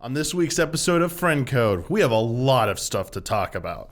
On this week's episode of Friend Code, we have a lot of stuff to talk about.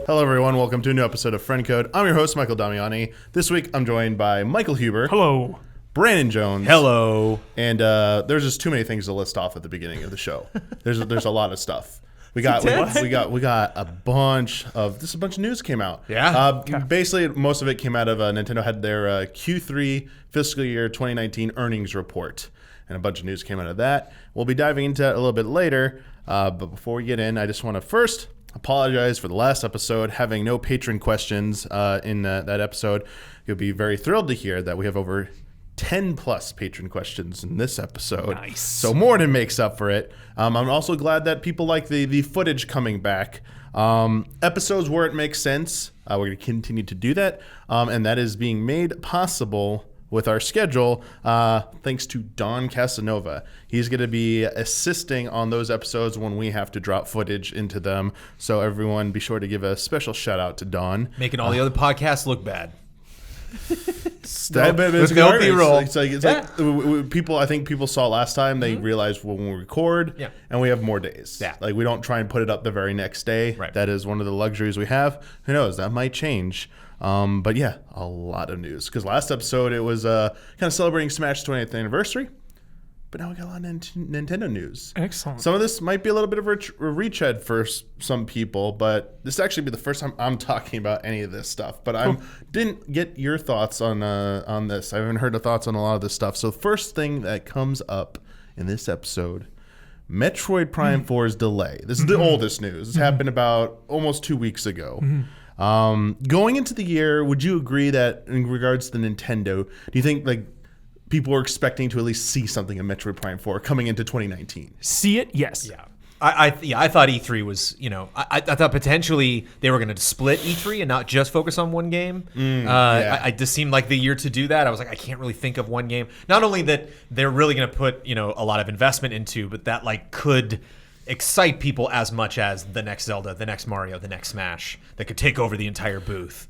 Hello everyone, welcome to a new episode of Friend Code. I'm your host, Michael Damiani. This week, I'm joined by Michael Huber. Hello. Brandon Jones. Hello. And there's just too many things to list off at the beginning of the show. There's a lot of stuff. We got a bunch of news came out. Yeah. Basically, most of it came out of Nintendo had their Q3 fiscal year 2019 earnings report, and a bunch of news came out of that. We'll be diving into that a little bit later. But before we get in, I just want to first apologize for the last episode having no patron questions in that episode. You'll be very thrilled to hear that we have over 10 plus patron questions in this episode. Nice. So more than makes up for it. I'm also glad that people like the footage coming back. Episodes where it makes sense, we're going to continue to do that. And that is being made possible with our schedule thanks to Don Casanova. He's going to be assisting on those episodes when we have to drop footage into them. So everyone be sure to give a special shout out to Don. Making all the other podcasts look bad. It's like people. I think people saw last time. They realized when we record, and we have more days. Yeah. Like we don't try and put it up the very next day. Right. That is one of the luxuries we have. Who knows? That might change. But yeah, a lot of news. Because last episode it was kind of celebrating Smash's 20th anniversary. But now we got a lot of Nintendo news. Excellent. Some of this might be a little bit of a retread for some people, but this actually be the first time I'm talking about any of this stuff. But I didn't get your thoughts on this. I haven't heard the thoughts on a lot of this stuff. So the first thing that comes up in this episode, Metroid Prime 4's delay. This is the oldest news. This happened about almost 2 weeks ago. Going into the year, would you agree that in regards to the Nintendo, do you think like people are expecting to at least see something in Metroid Prime 4 coming into 2019? See it? Yes. Yeah. I thought E3 was, I thought potentially they were going to split E3 and not just focus on one game. It just seemed like the year to do that. I was like, I can't really think of one game. Not only that they're really going to put, a lot of investment into, but that like could excite people as much as the next Zelda, the next Mario, the next Smash that could take over the entire booth.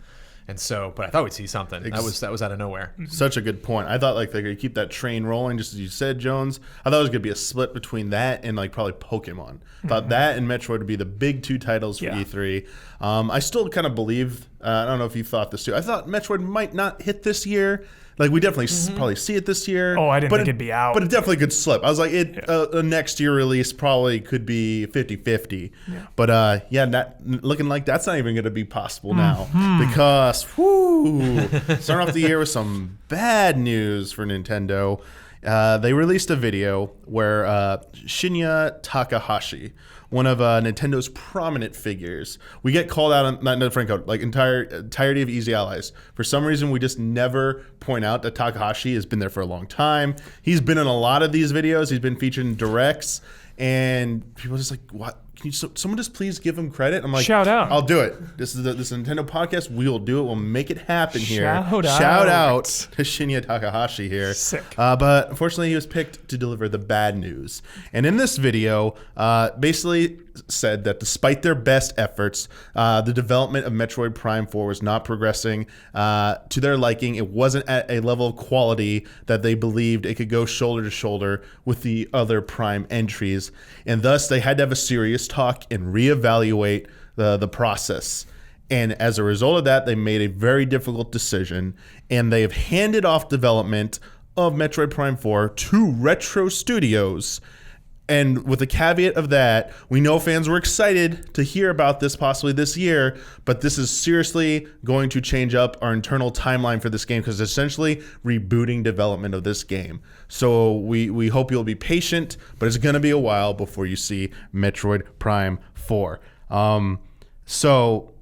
And so, but I thought we'd see something. That was out of nowhere. Such a good point. I thought like they could keep that train rolling, just as you said, Jones. I thought it was going to be a split between that and like probably Pokemon. Thought that and Metroid would be the big two titles for E3. I still kind of believe, I don't know if you thought this too, I thought Metroid might not hit this year. Like we definitely probably see it this year. Oh, I didn't think it'd be out. But it definitely could slip. I was like, a next year release probably could be 50-50. Yeah. But looking like that's not even going to be possible now. Because, starting off the year with some bad news for Nintendo. They released a video where Shinya Takahashi, one of Nintendo's prominent figures, we get called out on not Friend Code, like entirety of Easy Allies. For some reason, we just never point out that Takahashi has been there for a long time. He's been in a lot of these videos. He's been featured in directs, and people are just like, what? Can you someone just please give him credit? I'm like, shout out. I'll do it. This is this Nintendo podcast. We will do it. We'll make it happen here. Shout out to Shinya Takahashi here. Sick. But unfortunately, he was picked to deliver the bad news. And in this video, basically said that despite their best efforts, the development of Metroid Prime 4 was not progressing to their liking. It wasn't at a level of quality that they believed it could go shoulder to shoulder with the other Prime entries. And thus, they had to have a serious talk and reevaluate the process. And as a result of that, they made a very difficult decision, and they have handed off development of Metroid Prime 4 to Retro Studios. And with the caveat of that, we know fans were excited to hear about this possibly this year, but this is seriously going to change up our internal timeline for this game because it's essentially rebooting development of this game. So we hope you'll be patient, but it's going to be a while before you see Metroid Prime 4. So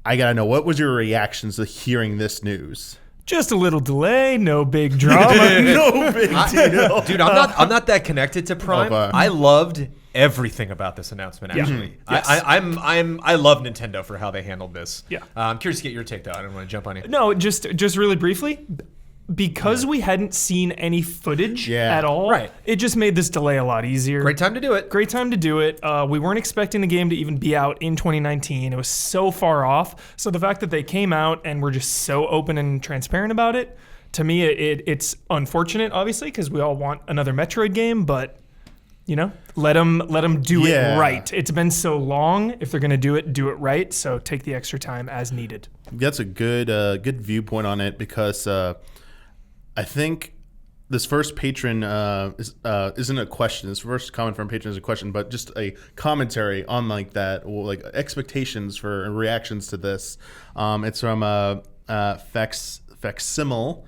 I got to know, what was your reactions to hearing this news? Just a little delay, no big drama. No big deal. Dude, I'm not that connected to Prime. Okay. I loved everything about this announcement, actually. Yes. I love Nintendo for how they handled this. Yeah. I'm curious to get your take, though. I don't want to jump on it. No, just really briefly. Because we hadn't seen any footage at all, right. It just made this delay a lot easier. Great time to do it. Great time to do it. We weren't expecting the game to even be out in 2019. It was so far off. So the fact that they came out and were just so open and transparent about it To me, it's unfortunate, obviously, because we all want another Metroid game, but let them do it right. It's been so long. If they're gonna do it right. So take the extra time as needed. That's a good viewpoint on it, because I think this first patron isn't a question. This first comment from a patron is a question, but just a commentary on like that, like expectations for reactions to this. It's from Facsimile.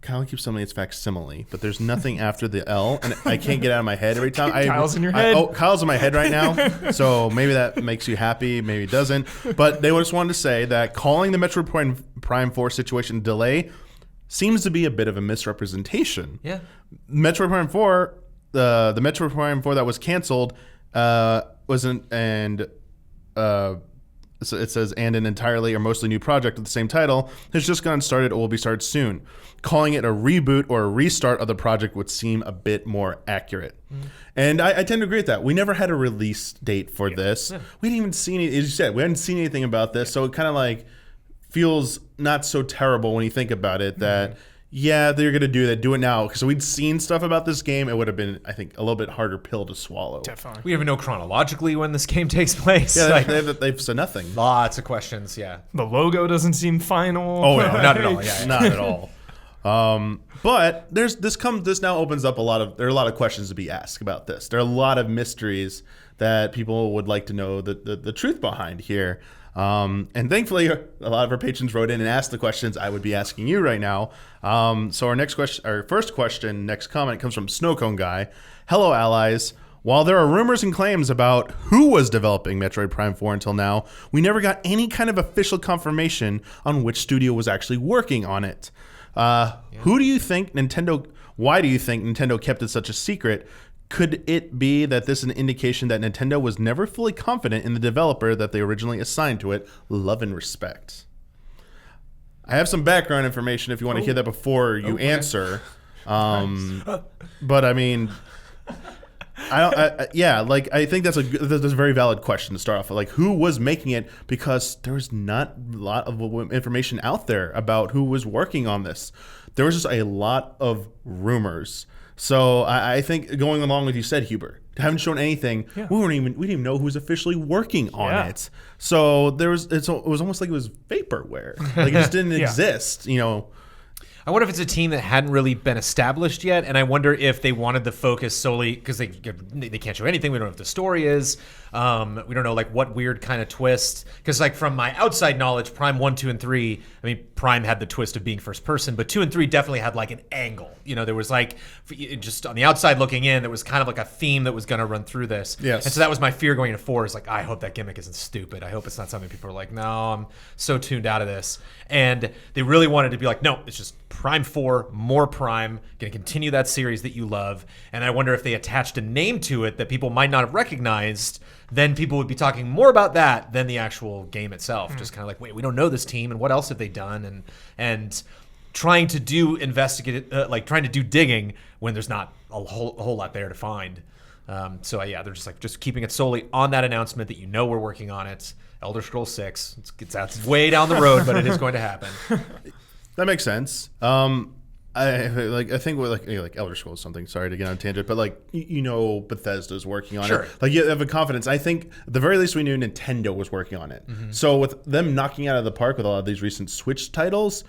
Kyle keeps telling me it's facsimile, but there's nothing after the L, and I can't get out of my head every time. Kyle's in your head. Kyle's in my head right now, so maybe that makes you happy, maybe it doesn't. But they just wanted to say that calling the Metroid Prime 4 situation delay seems to be a bit of a misrepresentation. Yeah. Metroid Prime 4, the Metroid Prime 4 that was canceled wasn't, and so it says, and an entirely or mostly new project with the same title has just gotten started or will be started soon. Calling it a reboot or a restart of the project would seem a bit more accurate. And I tend to agree with that. We never had a release date for this. Yeah. We didn't even see any, as you said, we hadn't seen anything about this. So it kind of like feels not so terrible when you think about it that, yeah, they're going to do that. Do it now. Because we'd seen stuff about this game. It would have been, I think, a little bit harder pill to swallow. Definitely. We even know chronologically when this game takes place. Yeah, they've said nothing. Lots of questions, yeah. The logo doesn't seem final. Oh, no, not at all. Yeah, not at all. But this now opens up there are a lot of questions to be asked about this. There are a lot of mysteries that people would like to know the truth behind here. And thankfully, a lot of our patrons wrote in and asked the questions I would be asking you right now. So our first question, next comment comes from Snowcone Guy. Hello, allies. While there are rumors and claims about who was developing Metroid Prime 4 until now, we never got any kind of official confirmation on which studio was actually working on it. Who do you think why do you think Nintendo kept it such a secret? Could it be that this is an indication that Nintendo was never fully confident in the developer that they originally assigned to it? Love and respect. I have some background information if you want to hear that before you answer. But I mean, I think that's a very valid question to start off with. Like, who was making it? Because there was not a lot of information out there about who was working on this. There was just a lot of rumors. So I think going along with you said, Huber, haven't shown anything. Yeah. We didn't even know who was officially working on it. So it was almost like it was vaporware. Like it just didn't exist. I wonder if it's a team that hadn't really been established yet, and I wonder if they wanted to focus solely because they can't show anything. We don't know what the story is. We don't know like what weird kind of twist. Because like from my outside knowledge, Prime 1, 2, and 3. I mean, Prime had the twist of being first person, but 2 and 3 definitely had like an angle. There was like just on the outside looking in, there was kind of like a theme that was going to run through this. Yes. And so that was my fear going into 4. Is like I hope that gimmick isn't stupid. I hope it's not something people are like, no, I'm so tuned out of this. And they really wanted to be like, no, it's just Prime 4, more Prime, going to continue that series that you love. And I wonder if they attached a name to it that people might not have recognized, then people would be talking more about that than the actual game itself. Just kind of like, wait, we don't know this team, and what else have they done? And trying to do trying to do digging when there's not a whole lot there to find. They're just keeping it solely on that announcement that we're working on it. Elder Scrolls 6. It's way down the road, but it is going to happen. That makes sense. I think with like Elder Scrolls something. Sorry to get on a tangent, but like Bethesda's working on it. Like you have a confidence. I think at the very least we knew Nintendo was working on it. Mm-hmm. So with them knocking out of the park with a lot of these recent Switch titles,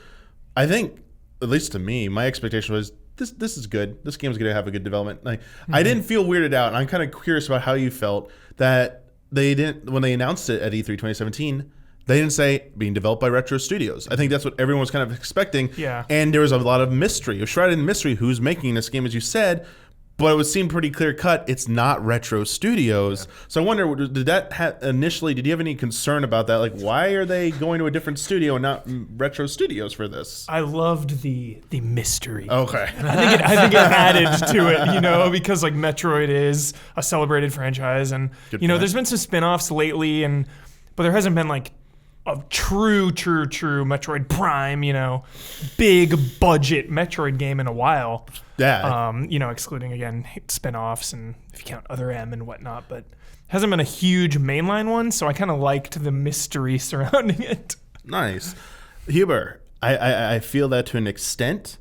I think at least to me, my expectation was this is good. This game's gonna have a good development. Like I didn't feel weirded out, and I'm kind of curious about how you felt that they didn't when they announced it at E3 2017. They didn't say being developed by Retro Studios. I think that's what everyone was kind of expecting. Yeah. And there was a lot of mystery. It was shrouded in mystery who's making this game, as you said, but it would seem pretty clear cut. It's not Retro Studios. Yeah. So I wonder, did you have any concern about that? Like, why are they going to a different studio and not Retro Studios for this? I loved the mystery. Okay. I think it added to it, because like Metroid is a celebrated franchise, and there's been some spin-offs lately, but there hasn't been like a true Metroid Prime, big budget Metroid game in a while. Yeah. Excluding again spin-offs and if you count Other M and whatnot, but hasn't been a huge mainline one, so I kind of liked the mystery surrounding it. Nice. Huber, I feel that to an extent,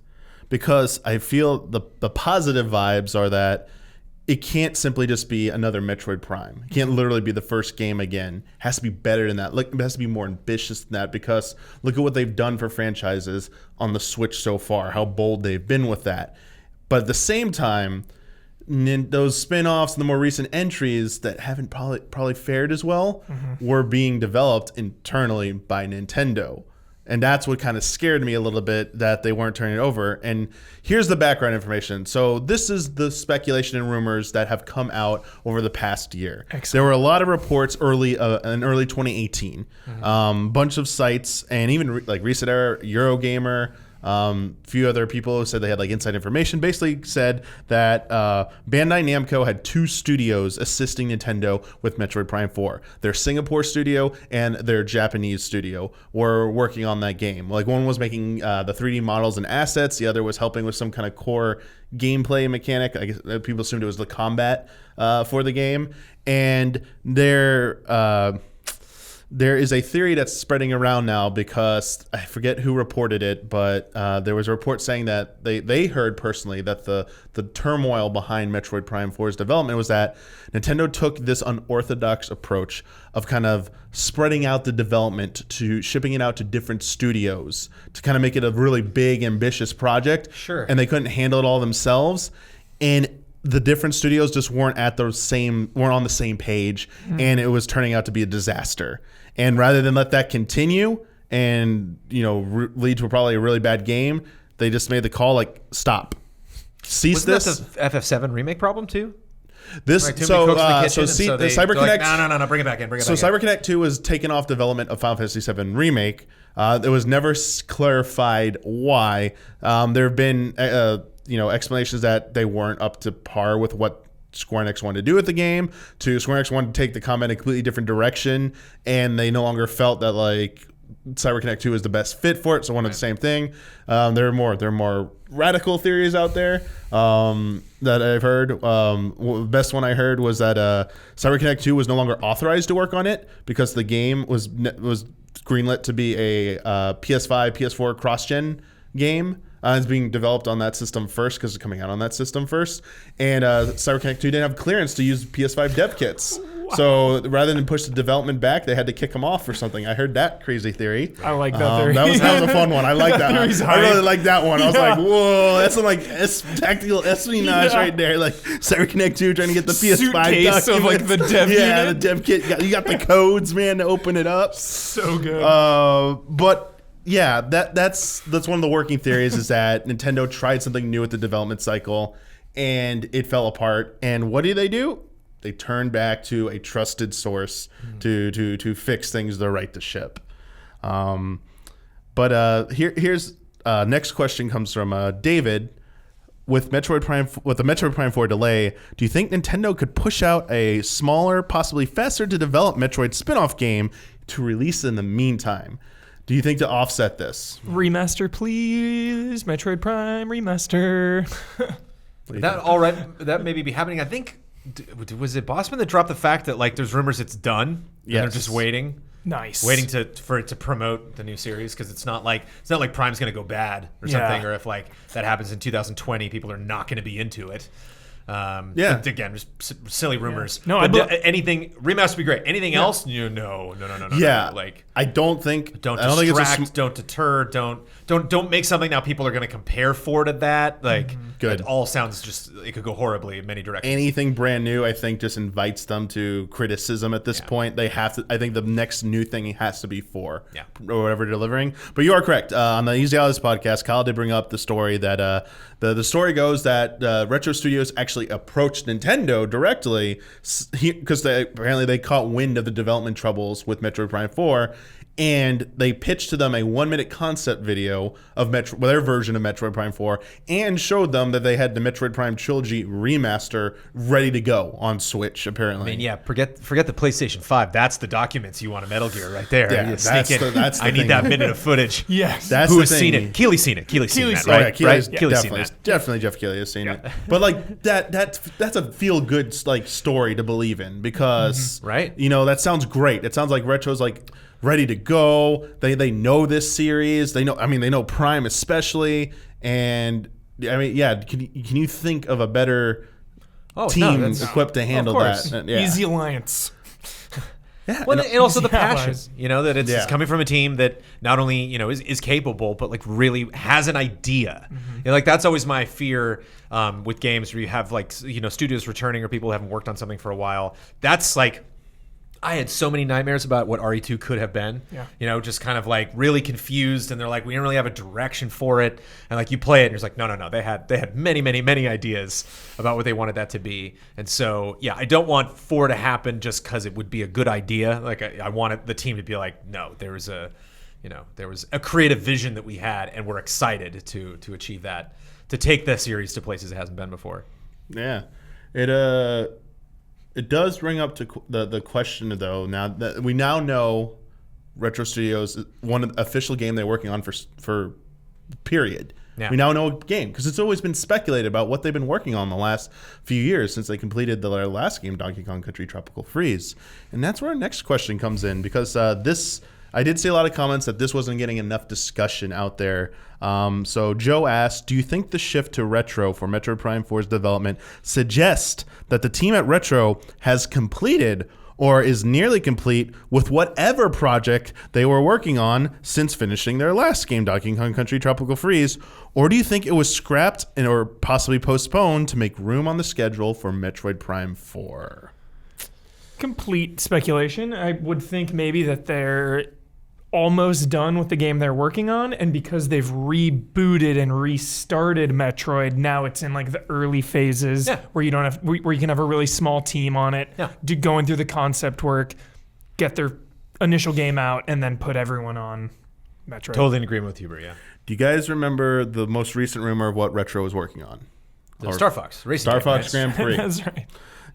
because I feel the positive vibes are that it can't simply just be another Metroid Prime. It can't literally be the first game again. It has to be better than that. Like, it has to be more ambitious than that, because look at what they've done for franchises on the Switch so far, how bold they've been with that. But at the same time, those spin-offs and the more recent entries that haven't probably fared as well were being developed internally by Nintendo. And that's what kind of scared me a little bit, that they weren't turning it over. And here's the background information. So this is the speculation and rumors that have come out over the past year. Excellent. There were a lot of reports in early 2018. Bunch of sites, and even like Reset Era, Eurogamer, few other people who said they had like inside information, basically said that Bandai Namco had 2 studios assisting Nintendo with Metroid Prime 4. Their Singapore studio and their Japanese studio were working on that game. Like, one was making the 3D models and assets, the other was helping with some kind of core gameplay mechanic. I guess people assumed it was the combat for the game. And there is a theory that's spreading around now, because I forget who reported it, but there was a report saying that they heard personally that the turmoil behind Metroid Prime 4's development was that Nintendo took this unorthodox approach of kind of spreading out the development, to shipping it out to different studios to kind of make it a really big, ambitious project. Sure. And they couldn't handle it all themselves. And the different studios just weren't on the same page, and it was turning out to be a disaster. And rather than let that continue and lead to probably a really bad game, they just made the call, like, stop, cease this. Wasn't that the FF7 remake problem too? This Like, too many cooks in the kitchen, the and so CyberConnect. Like, no, bring it back in. CyberConnect 2 was taken off development of Final Fantasy 7 Remake. It was never clarified why. There have been explanations that they weren't up to par with what Square Enix wanted to do with the game, to Square Enix wanted to take the combat in a completely different direction, and they no longer felt that like CyberConnect 2 is the best fit for it, so wanted the same thing. There are more radical theories out there that I've heard. The best one I heard was that CyberConnect 2 was no longer authorized to work on it, because the game was greenlit to be a PS5, PS4 cross-gen game. It's being developed on that system first, because it's coming out on that system first. And CyberConnect 2 didn't have clearance to use PS5 dev kits. Wow. So rather than push the development back, they had to kick them off or something. I heard that crazy theory. I like that theory. That was a fun one. I like that one. I really like that one. I was like, whoa, that's some like tactical espionage right there. Like CyberConnect 2 trying to get the PS5 suitcase of like the dev unit. Yeah, the dev kit. You got the codes, man, to open it up. So good. But yeah, that's one of the working theories, is that Nintendo tried something new with the development cycle and it fell apart. And what do? They turned back to a trusted source to fix things they're right to ship. Here's next question comes from David. With the Metroid Prime 4 delay, do you think Nintendo could push out a smaller, possibly faster to develop Metroid spin-off game to release in the meantime? Do you think to offset this? Remaster, please. Metroid Prime remaster. That maybe be happening. I think, was it Bossman that dropped the fact that like there's rumors it's done? Yeah, they're just waiting. Nice. Waiting for it to promote the new series, because it's not like Prime's going to go bad or something, or if like that happens in 2020, people are not going to be into it. Again, just silly rumors. No, anything remaster would be great. Anything else? No. Yeah, like I don't think. Don't distract. Don't deter. Don't make something now people are going to compare for to that. Like, good. It all sounds just, it could go horribly in many directions. Anything brand new, I think, just invites them to criticism at this point. They have to. I think the next new thing has to be 4, or whatever they're delivering. But you are correct. On the Easy Alice podcast, Kyle did bring up the story that the story goes that Retro Studios actually approached Nintendo directly, because apparently they caught wind of the development troubles with Metroid Prime 4, and they pitched to them a 1-minute concept video of their version of Metroid Prime 4, and showed them that they had the Metroid Prime Trilogy remaster ready to go on Switch, apparently. I mean, forget the PlayStation 5. That's the documents you want a Metal Gear right there. Yeah, that's the I need that minute of footage. Yes. That's Who has seen it? Keely's seen it. Keely's seen that, right? Yeah, Keely's Keely's seen that. Definitely Jeff Keely has seen it. But like that's a feel good like story to believe in, because right? That sounds great. It sounds like Retro's like ready to go. They know this series. They know Prime especially. And I mean, yeah. Can you think of a better team equipped to handle that? Yeah. Easy alliance. Yeah, well, and also the passion, allies. that it's coming from a team that not only is capable, but like really has an idea. Like that's always my fear with games where you have like studios returning or people who haven't worked on something for a while. That's like I had so many nightmares about what RE2 could have been. Yeah. Just kind of like really confused, and they're like, we didn't really have a direction for it. And like you play it, and you're like, no. They had many ideas about what they wanted that to be. And so, yeah, I don't want 4 to happen just because it would be a good idea. Like I wanted the team to be like, no, there was a creative vision that we had, and we're excited to achieve that, to take the series to places it hasn't been before. Yeah, It does bring up to the question, though, now that we now know Retro Studios, one official game they're working on for period. Yeah. We now know a game, because it's always been speculated about what they've been working on the last few years since they completed their last game, Donkey Kong Country Tropical Freeze. And that's where our next question comes in, because I did see a lot of comments that this wasn't getting enough discussion out there. So Joe asked, do you think the shift to Retro for Metroid Prime 4's development suggests that the team at Retro has completed or is nearly complete with whatever project they were working on since finishing their last game, Donkey Kong Country Tropical Freeze? Or do you think it was scrapped or possibly postponed to make room on the schedule for Metroid Prime 4? Complete speculation. I would think maybe that they're almost done with the game they're working on, and because they've rebooted and restarted Metroid, now it's in like the early phases where you can have a really small team on it, going through the concept work, get their initial game out, and then put everyone on Metroid. Totally in agreement with Hubert. Yeah. Do you guys remember the most recent rumor of what Retro was working on? Star Fox Racing. Star Fox Grand Prix. That's right.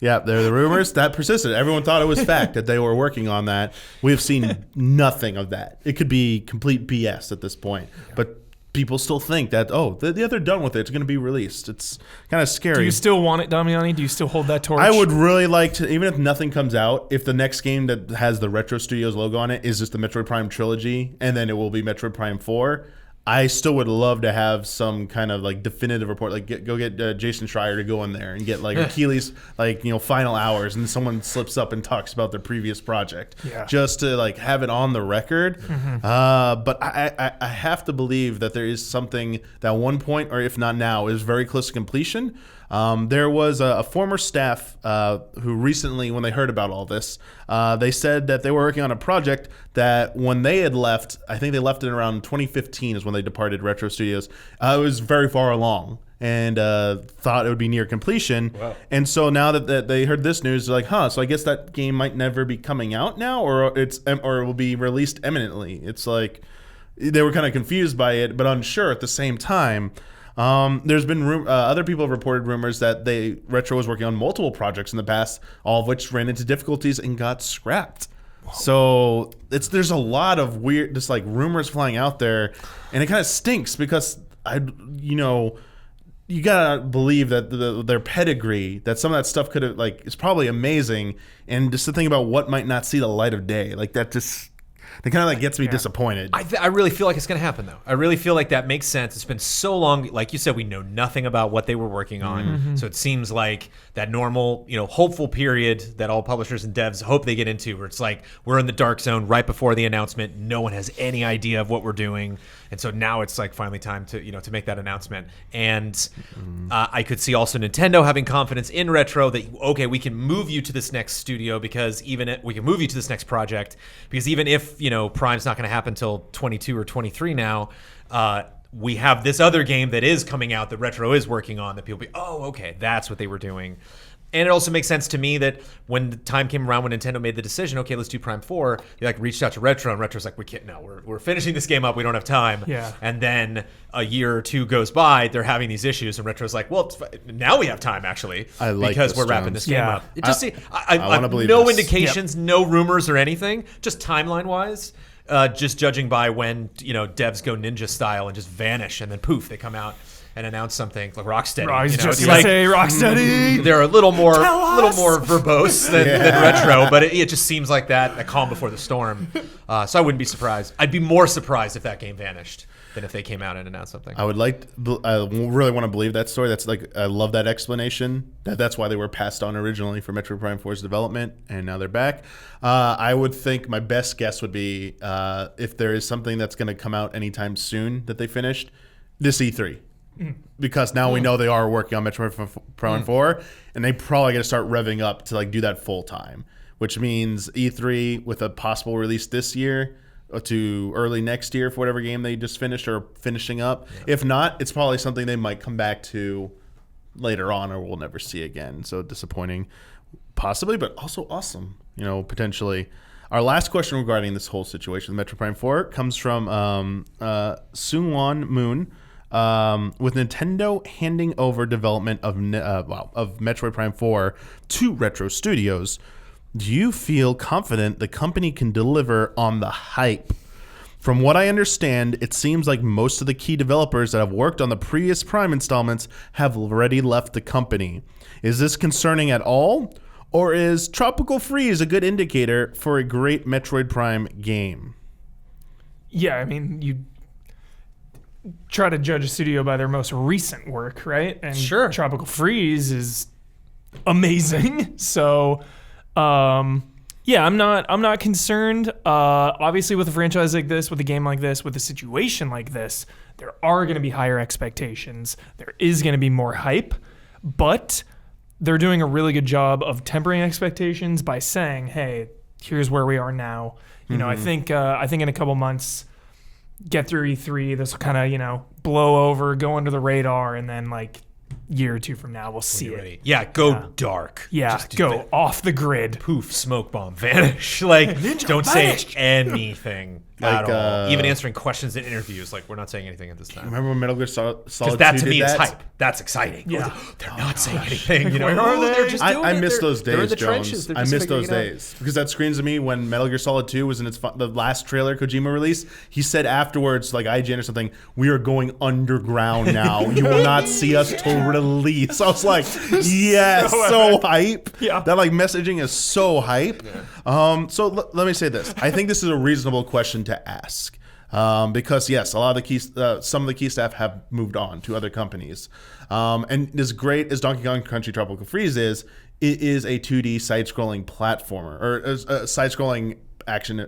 Yeah, they're the rumors that persisted. Everyone thought it was fact that they were working on that. We have seen nothing of that. It could be complete BS at this point, but people still think that they're done with it. It's going to be released. It's kind of scary. Do you still want it, Damiani? Do you still hold that torch? I would really like to, even if nothing comes out, if the next game that has the Retro Studios logo on it is just the Metroid Prime Trilogy, and then it will be Metroid Prime 4. I still would love to have some kind of like definitive report, like go get Jason Schreier to go in there and get like Keely's final hours, and someone slips up and talks about their previous project, just to like have it on the record. But I have to believe that there is something that one point, or if not now, is very close to completion. There was a former staff who recently, when they heard about all this, they said that they were working on a project that when they had left, I think they left in around 2015 is when they departed Retro Studios. It was very far along and thought it would be near completion. Wow. And so now that they heard this news, they're like, so I guess that game might never be coming out now, or it will be released imminently. It's like they were kind of confused by it, but unsure at the same time. There's been other people have reported rumors that Retro was working on multiple projects in the past, all of which ran into difficulties and got scrapped. Whoa. So there's a lot of weird, just like rumors flying out there, and it kind of stinks because you gotta believe that their pedigree, that some of that stuff could have is probably amazing, and just to think about what might not see the light of day, like that just. It kind of gets me disappointed. I really feel like it's going to happen, though. I really feel like that makes sense. It's been so long. Like you said, we know nothing about what they were working on. So it seems like that normal, hopeful period that all publishers and devs hope they get into, where it's like we're in the dark zone right before the announcement. No one has any idea of what we're doing. And so now it's like finally time to, to make that announcement. And I could see also Nintendo having confidence in Retro that, okay, we can move you to this next studio because we can move you to this next project because even if, Prime's not going to happen until 22 or 23 now, we have this other game that is coming out that Retro is working on that people be, okay, that's what they were doing. And it also makes sense to me that when the time came around when Nintendo made the decision, okay, let's do Prime 4, they reached out to Retro, and Retro's like, we can't, no, we're finishing this game up, we don't have time. Yeah. And then a year or two goes by, they're having these issues, and Retro's like, well, now we have time, actually, because we're wrapping this game up. It just I want to believe no indications, no rumors or anything, just timeline-wise, just judging by when, devs go ninja style and just vanish, and then poof, they come out. and announce something like Rocksteady. I was you know, just it's gonna like say Rocksteady. they're a little more us. verbose than retro, but it just seems like that calm before the storm. So I wouldn't be surprised. I'd be more surprised if that game vanished than if they came out and announced something. I really want to believe that story. That's like, I love that explanation. That's why they were passed on originally for Metroid Prime 4's development, and now they're back. I would think my best guess would be if there is something that's going to come out anytime soon that they finished, this E3. Because now we know they are working on Metroid Prime 4, and they probably got to start revving up to like do that full time, which means E3 with a possible release this year to early next year for whatever game they just finished or finishing up. Yeah. If not, it's probably something they might come back to later on or we'll never see again. So disappointing, possibly, but also awesome, potentially. Our last question regarding this whole situation with Metroid Prime 4 comes from Sungwon Moon. With Nintendo handing over development of Metroid Prime 4 to Retro Studios, do you feel confident the company can deliver on the hype? From what I understand, it seems like most of the key developers that have worked on the previous Prime installments have already left the company. Is this concerning at all? Or is Tropical Freeze a good indicator for a great Metroid Prime game? Yeah, I mean, you try to judge a studio by their most recent work, right? And sure. Tropical Freeze is amazing. So, yeah, I'm not concerned. Obviously, with a franchise like this, with a game like this, with a situation like this, there are going to be higher expectations. There is going to be more hype, but they're doing a really good job of tempering expectations by saying, "Hey, here's where we are now." You know, I think in a couple months, get through E3, this will kind of blow over, go under the radar, and then like year or two from now, we'll see it. Ready. Yeah, go dark. Yeah, Just go off the grid. Poof, smoke bomb, vanish. Like, don't vanish. say anything Like, at all. Even answering questions in interviews, like, we're not saying anything at this time. Remember when Metal Gear Solid 2 Because that to me did is that? hype. That's exciting. Yeah. They're not saying anything. Where are they? They're just doing I it. miss those They're in days, the Jones. trenches. They're I just miss figuring those it out. days because that screams to me when Metal Gear Solid 2 was in the last trailer Kojima released. He said afterwards, like IGN or something, "We are going underground now. You will not see us till release." I was like, yes, so hype. Yeah. That like messaging is so hype. Yeah. Let me say this. I think this is a reasonable question to ask. Because yes, a lot of some of the key staff have moved on to other companies, and as great as Donkey Kong Country Tropical Freeze is, it is a 2D side-scrolling platformer or a side-scrolling action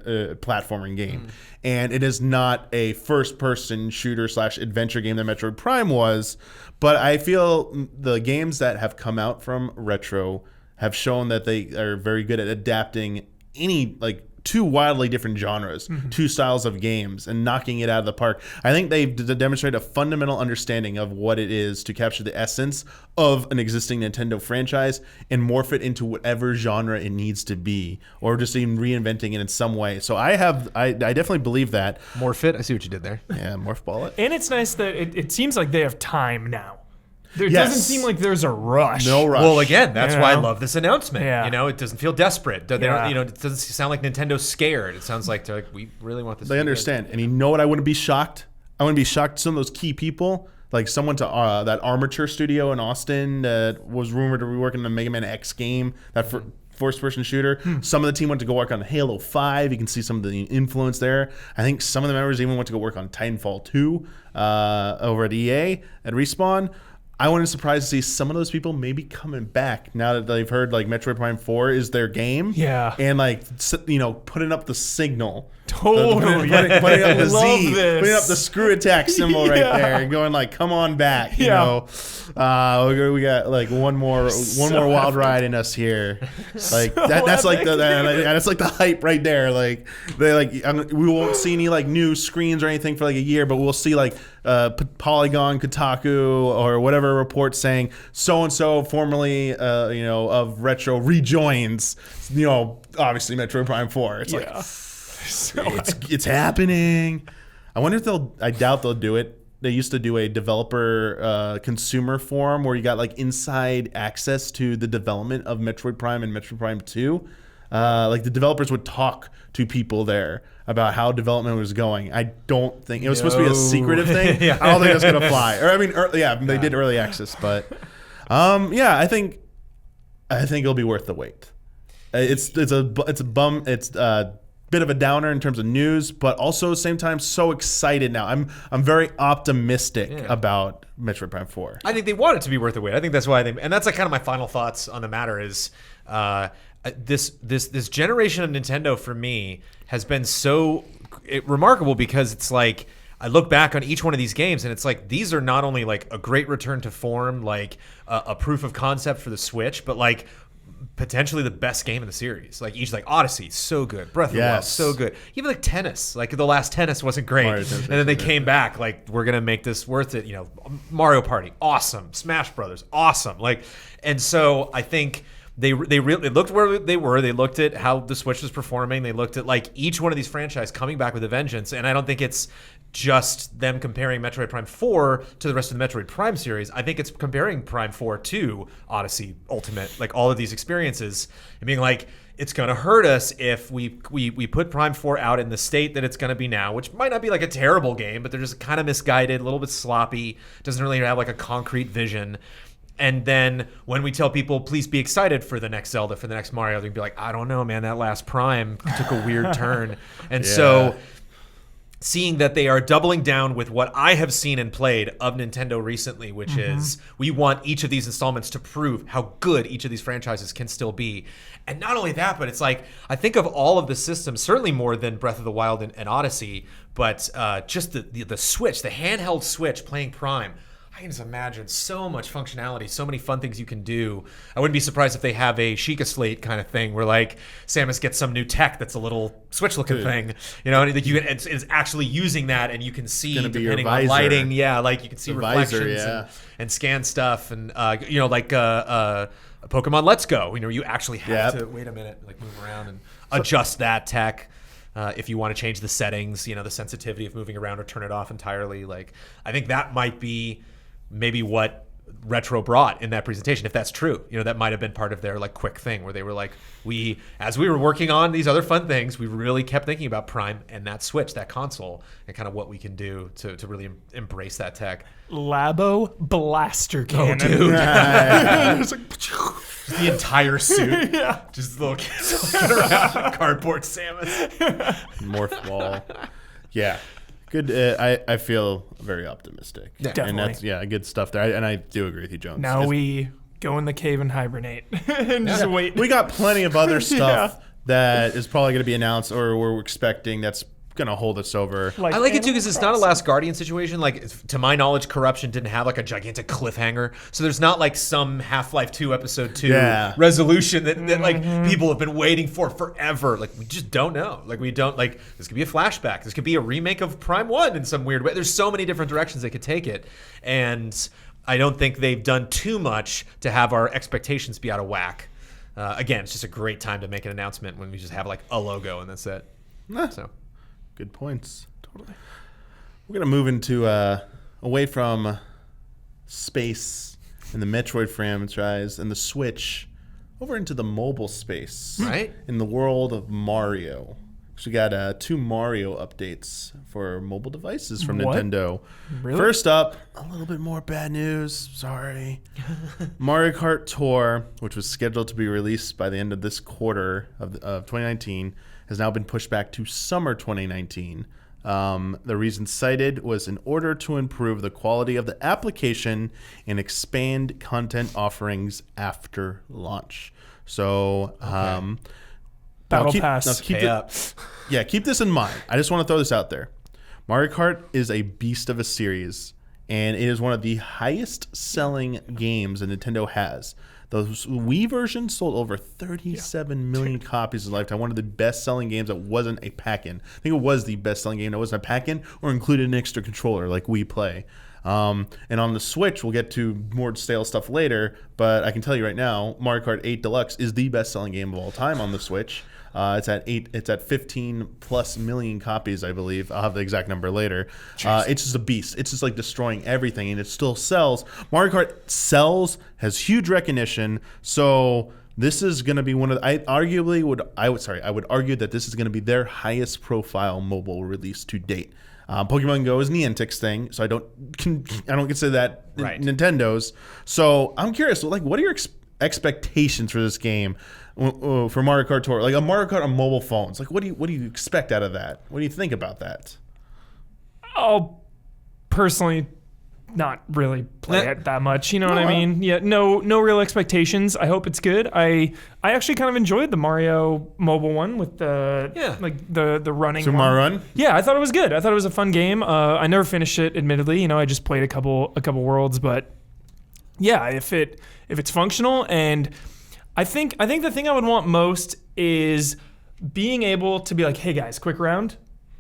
platforming game, and it is not a first-person shooter / adventure game that Metroid Prime was. But I feel the games that have come out from Retro have shown that they are very good at adapting any two wildly different genres, two styles of games, and knocking it out of the park. I think they've demonstrated a fundamental understanding of what it is to capture the essence of an existing Nintendo franchise and morph it into whatever genre it needs to be, or just even reinventing it in some way. So I definitely believe that. Morph it. I see what you did there. Yeah, morph ball it. And it's nice that it seems like they have time now. It Yes. doesn't seem like there's a rush. No rush. Well, again, that's You why I know? love this announcement. Yeah. It doesn't feel desperate. They Yeah. don't, it doesn't sound like Nintendo's scared. It sounds like they're like, we really want this. They to be understand. And you know what? I wouldn't be shocked. I wouldn't be shocked. Some of those key people, like someone to that Armature studio in Austin that was rumored to be working on the Mega Man X game, that first-person shooter. Some of the team went to go work on Halo 5. You can see some of the influence there. I think some of the members even went to go work on Titanfall 2 over at EA, at Respawn. I wouldn't be surprised to see some of those people maybe coming back now that they've heard like Metroid Prime 4 is their game. Yeah. And putting up the signle. Totally. Putting up the Love Z, this. putting up the screw attack symbol right Yeah. there, and going like, "Come on back!" Yeah. We got like one more wild ride in us here. Like that's like that's like the hype right there. Like we won't see any like new screens or anything for like a year, but we'll see like Polygon, Kotaku, or whatever report saying so and so formerly of Retro rejoins. Obviously Metroid Prime 4. It's like. So It's happening. I wonder if I doubt they'll do it. They used to do a developer consumer forum where you got like inside access to the development of Metroid Prime and Metroid Prime 2. like the developers would talk to people there about how development was going. I don't think it was supposed to be a secretive thing. Yeah. I don't think that's gonna fly. Or I mean, they did early access, but I think it'll be worth the wait. It's a bum. It's a bit of a downer in terms of news, but also at the same time so excited now. I'm very optimistic about Metroid Prime 4. I think they want it to be worth the wait. I think that's why and that's like kind of my final thoughts on the matter is this generation of Nintendo for me has been so remarkable because it's like I look back on each one of these games and it's like these are not only like a great return to form, like a proof of concept for the Switch, but like potentially the best game in the series. Like each, like Odyssey, so good. Breath of the Wild, so good. Even like tennis, like the last tennis wasn't great, and then they came back like we're gonna make this worth it. You know, Mario Party, awesome. Smash Brothers, awesome. Like, and so I think they really looked where they were. They looked at how the Switch was performing. They looked at like each one of these franchises coming back with a vengeance. And I don't think it's just them comparing Metroid Prime 4 to the rest of the Metroid Prime series. I think it's comparing Prime 4 to Odyssey, Ultimate, like all of these experiences, and being like, it's going to hurt us if we put Prime 4 out in the state that it's going to be now, which might not be like a terrible game, but they're just kind of misguided, a little bit sloppy, doesn't really have like a concrete vision. And then when we tell people, please be excited for the next Zelda, for the next Mario, they'd be like, I don't know, man, that last Prime took a weird turn. And so seeing that they are doubling down with what I have seen and played of Nintendo recently, which is we want each of these installments to prove how good each of these franchises can still be. And not only that, but it's like, I think of all of the systems, certainly more than Breath of the Wild and Odyssey, but just the Switch, the handheld Switch playing Prime, I can just imagine so much functionality, so many fun things you can do. I wouldn't be surprised if they have a Sheikah Slate kind of thing where like Samus gets some new tech that's a little Switch-looking thing, you know, and like it's actually using that, and you can see depending on lighting, like you can see reflections and scan stuff, and you know, like Pokemon Let's Go, you know, you actually have to wait a minute, like move around and adjust that tech. If you want to change the settings, you know, the sensitivity of moving around or turn it off entirely, like I think that might be maybe what Retro brought in that presentation, if that's true. You know, that might have been part of their like quick thing where they were like, as we were working on these other fun things, we really kept thinking about Prime and that Switch, that console, and kind of what we can do to really embrace that tech. Labo blaster cannon. Oh, dude. It's like, the entire suit. Just little kids walking around, cardboard Samus. Morph ball. Yeah. Good. I feel very optimistic. Yeah, definitely. And that's good stuff there. And I do agree with you, Jones. Now we go in the cave and hibernate and just wait. We got plenty of other stuff that is probably going to be announced or we're expecting that's going to hold us over. I like it too because it's not a Last Guardian situation. Like, to my knowledge, Corruption didn't have like a gigantic cliffhanger, so there's not like some Half-Life 2 Episode 2 resolution that like people have been waiting for forever. Like, we just don't know. Like, we don't like this could be a flashback. This could be a remake of Prime 1 in some weird way. There's so many different directions they could take it, and I don't think they've done too much to have our expectations be out of whack. Again, it's just a great time to make an announcement when we just have like a logo and that's it. So. Good points. Totally. We're going to move into away from space and the Metroid franchise and the Switch over into the mobile space. Right. In the world of Mario. So we got 2 Mario updates for mobile devices from Nintendo. Really? First up, a little bit more bad news. Sorry. Mario Kart Tour, which was scheduled to be released by the end of this quarter of 2019, has now been pushed back to summer 2019. The reason cited was in order to improve the quality of the application and expand content offerings after launch. So, Battle Pass. keep this in mind. I just want to throw this out there. Mario Kart is a beast of a series, and it is one of the highest selling games that Nintendo has. The Wii version sold over 37 million copies in lifetime. One of the best-selling games that wasn't a pack-in. I think it was the best-selling game that wasn't a pack-in or included an extra controller like Wii Play. And on the Switch, we'll get to more stale stuff later, but I can tell you right now, Mario Kart 8 Deluxe is the best-selling game of all time on the Switch. It's at 15 plus million copies, I believe. I'll have the exact number later. It's just a beast. It's just like destroying everything, and it still sells. Mario Kart sells, has huge recognition. So this is going to be one of the, I would argue that this is going to be their highest profile mobile release to date. Pokemon Go is Niantic's thing, so I don't consider that Right. Nintendo's. So I'm curious, like, what are your expectations for this game, for Mario Kart Tour? Like a Mario Kart on mobile phones. Like, what do you expect out of that? What do you think about that? I'll personally not really play it that much. You know what I No. mean? Yeah, no real expectations. I hope it's good. I actually kind of enjoyed the Mario mobile one with the the running Super one. Mario Run? Yeah, I thought it was good. I thought it was a fun game. I never finished it, admittedly. You know, I just played a couple worlds, but yeah, if it's functional, and I think the thing I would want most is being able to be like, hey guys, quick round.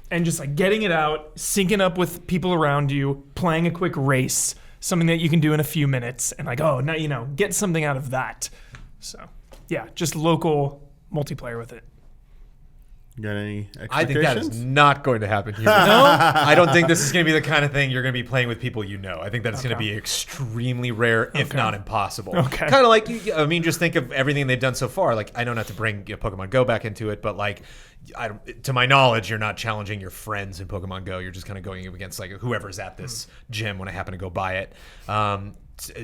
And just like getting it out, syncing up with people around you, playing a quick race, something that you can do in a few minutes, and like, oh, now you know, get something out of that. So, yeah, just local multiplayer with it. You got any expectations? I think that is not going to happen here. No, I don't think this is going to be the kind of thing you're going to be playing with people you know. I think that it's going to be extremely rare, if not impossible. Okay. Kind of like, just think of everything they've done so far. Like, I know not to bring Pokemon Go back into it, but like, to my knowledge, you're not challenging your friends in Pokemon Go. You're just kind of going up against like whoever's at this gym when I happen to go by it.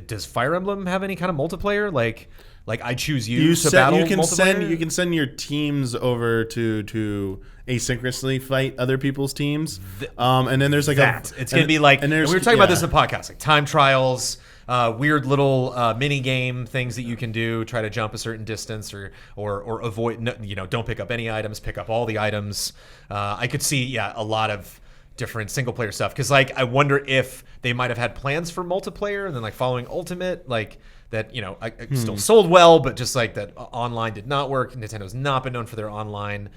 Does Fire Emblem have any kind of multiplayer? Like I choose you to battle multiplayer? You can send your teams over to asynchronously fight other people's teams. And then there's like it's going to be like, and we were talking about this in the podcast, like time trials, weird little mini game things that you can do, try to jump a certain distance or avoid, don't pick up any items, pick up all the items. I could see, a lot of different single player stuff. Cause like, I wonder if they might've had plans for multiplayer and then like following Ultimate, like that, I still sold well, but just like that online did not work. Nintendo's not been known for their online.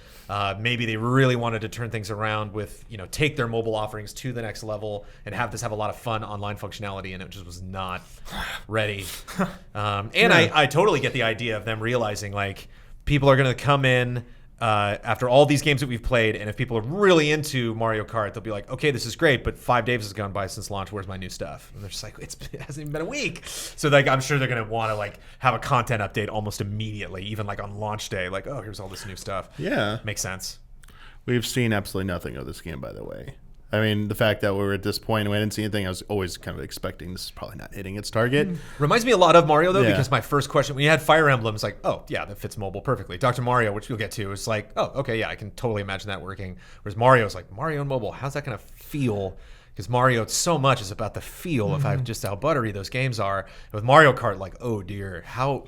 Maybe they really wanted to turn things around with, take their mobile offerings to the next level and have a lot of fun online functionality, and it just was not ready. I totally get the idea of them realizing like people are going to come in after all these games that we've played, and if people are really into Mario Kart, they'll be like, okay, this is great, but 5 days has gone by since launch. Where's my new stuff? And they're just like, it hasn't even been a week. So like, I'm sure they're going to want to like have a content update almost immediately, even like on launch day, like, oh, here's all this new stuff. Yeah. Makes sense. We've seen absolutely nothing of this game, by the way. I mean, the fact that we were at this point and we didn't see anything, I was always kind of expecting this is probably not hitting its target. Reminds me a lot of Mario, though, Yeah. because my first question, when you had Fire Emblem, it's like, oh, yeah, that fits mobile perfectly. Dr. Mario, which we'll get to, is like, oh, okay, yeah, I can totally imagine that working. Whereas Mario's like, Mario and mobile, how's that going to feel? Because Mario, so much is about the feel of how buttery those games are. With Mario Kart, like, oh, dear, how